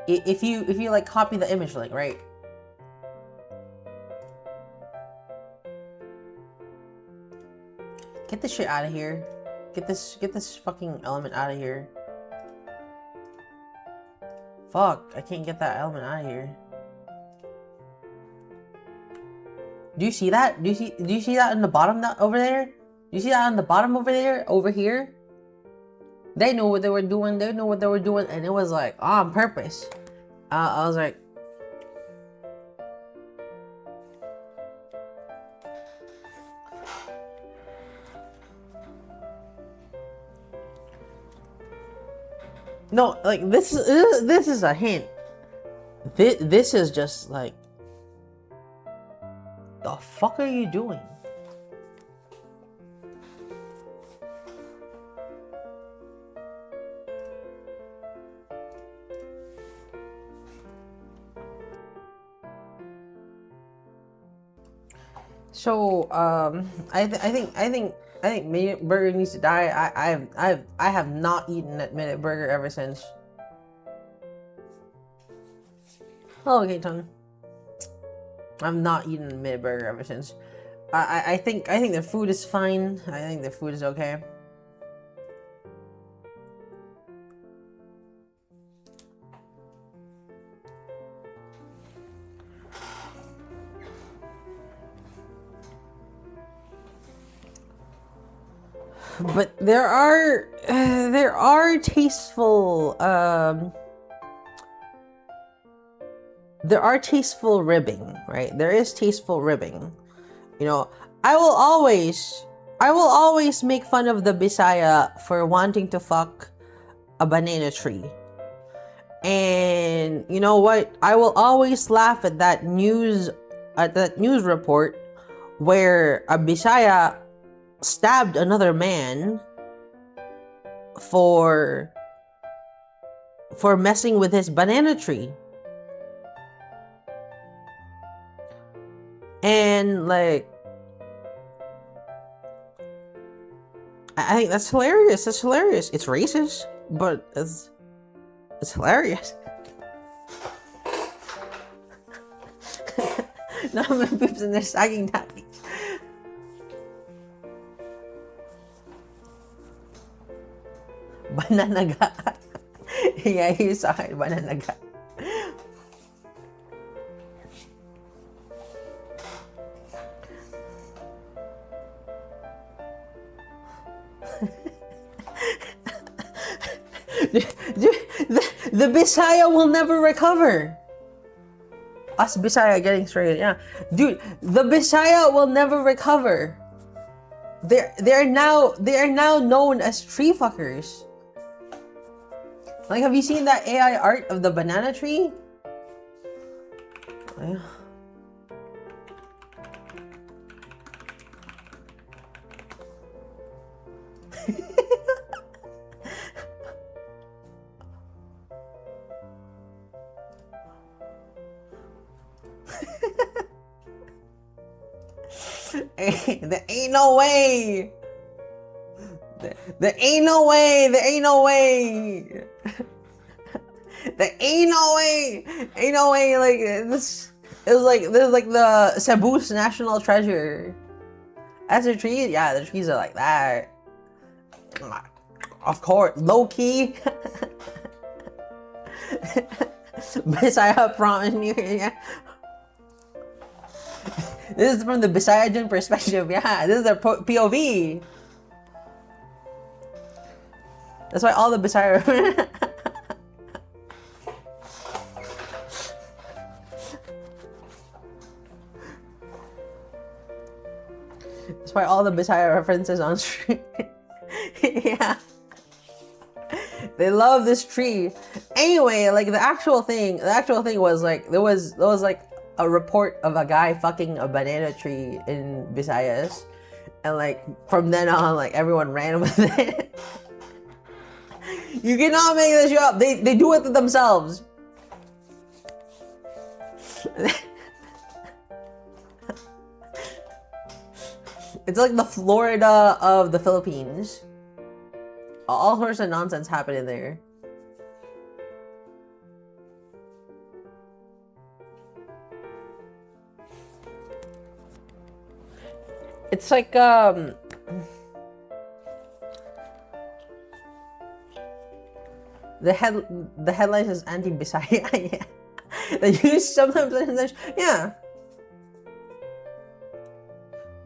if you like copy the image link, right? Get this shit out of here. Get this fucking element out of here. Fuck, I can't get that element out of here. Do you see that? Do you see that in the bottom over there? Do you see that on the bottom over there? Over here? They knew what they were doing. They knew what they were doing, and it was like on purpose. I was like, no, like this is a hint. This is just like, the fuck are you doing? So I think Minute Burger needs to die. I have not eaten at Minute Burger ever since. Oh, okay, Ton. I've not eaten a Minute Burger ever since. I think the food is fine. I think the food is okay. But there are tasteful ribbing, right? There is tasteful ribbing. You know, I will always make fun of the Bisaya for wanting to fuck a banana tree. And you know what? I will always laugh at that news report where a Bisaya stabbed another man for messing with his banana tree. And like, I think that's hilarious. That's hilarious. It's racist, but it's hilarious. Now my boobs and they're sagging daddies. Bananaga. Yeah, you saw it. Bananaga. The Bisaya will never recover. Us Bisaya getting straight, yeah. Dude, the Bisaya will never recover. They are now known as tree fuckers. Like, have you seen that AI art of the banana tree? Yeah. There ain't no way. There ain't no way. There ain't no way. There ain't no way. Ain't no way. Like this is like the Cebu's national treasure. As a tree, yeah, the trees are like that. Of course, low key. Bisaya promise you, yeah. This is from the Bisayan perspective, yeah. This is their POV. That's why all the Bisaya. That's why all the Bisaya references on stream. Yeah. They love this tree. Anyway, like the actual thing was like there was like a report of a guy fucking a banana tree in Visayas, and like from then on, like everyone ran with it. You cannot make this shit up. They do it to themselves. It's like the Florida of the Philippines. All sorts of nonsense happening there. It's like the headline is anti-Bisaya. Yeah. They use sometimes, yeah.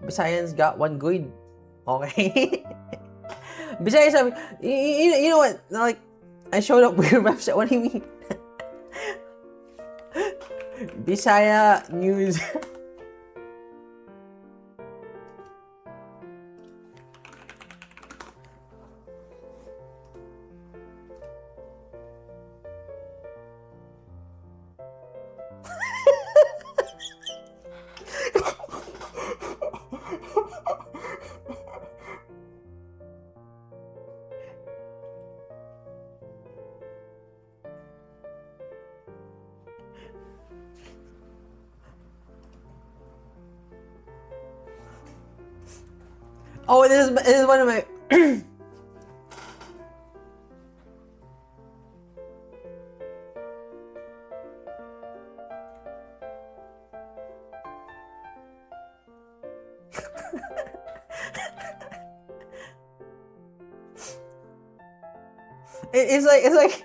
Bisayans got one good. Okay. Besides, you know what? Like, I showed up with your website. What do you mean? Bisaya News. Oh, this is one of my. It's like.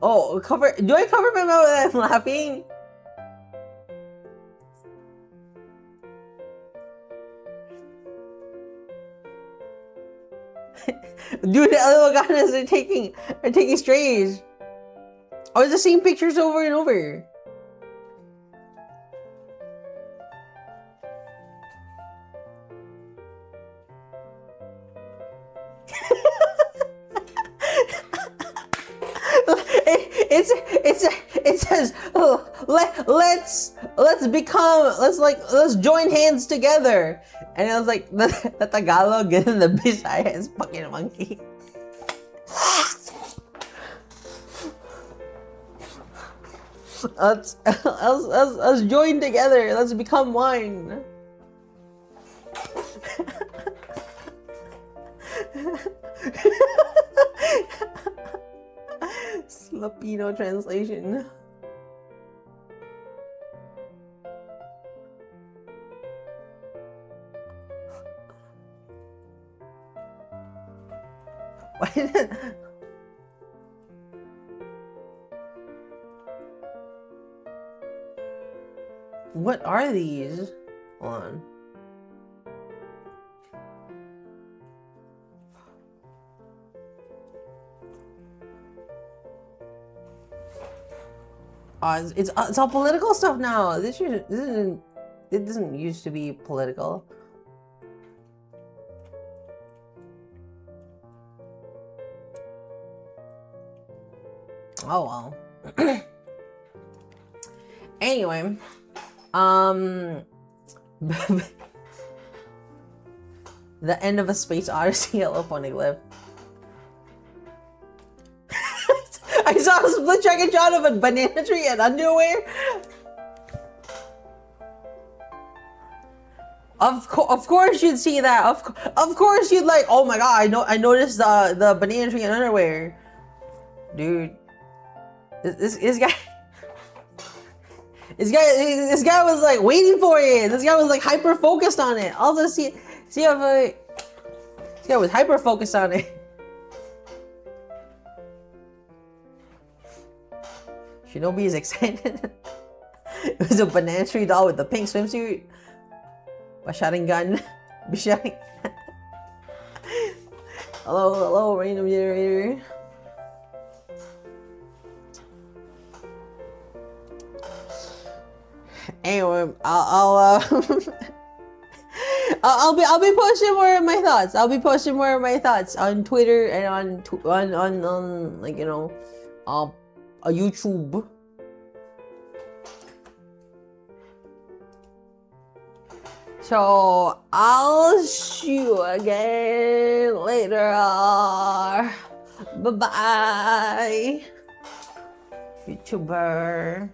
Oh, cover. Do I cover my mouth when I'm laughing? Dude, the other Waganas are taking strays. Oh, it's the same pictures over and over. It says, oh, let's join hands together. And it was like the Tagalog and the Bisaya is fucking monkey. Let's join together. Let's become one. Filipino translation. What are these? Hold on. It's all political stuff now. It doesn't used to be political. Oh well. Anyway, the end of a space odyssey. Yellow poneglyph. I saw a split-second shot of a banana tree and underwear. Of course you'd see that. Of course you'd like. Oh my god! I noticed the banana tree and underwear, dude. This guy. This guy was like waiting for it. This guy was like hyper focused on it. Also see if this guy was hyper focused on it. Shinobi is excited. It was a banana tree doll with the pink swimsuit. A shotgun. Be shotting. Hello, random generator. Anyway, I'll be posting more of my thoughts. I'll be posting more of my thoughts on Twitter and on like, you know, a YouTube. So I'll see you again later. Bye bye, YouTuber.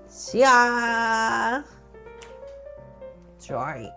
See ya. Sorry.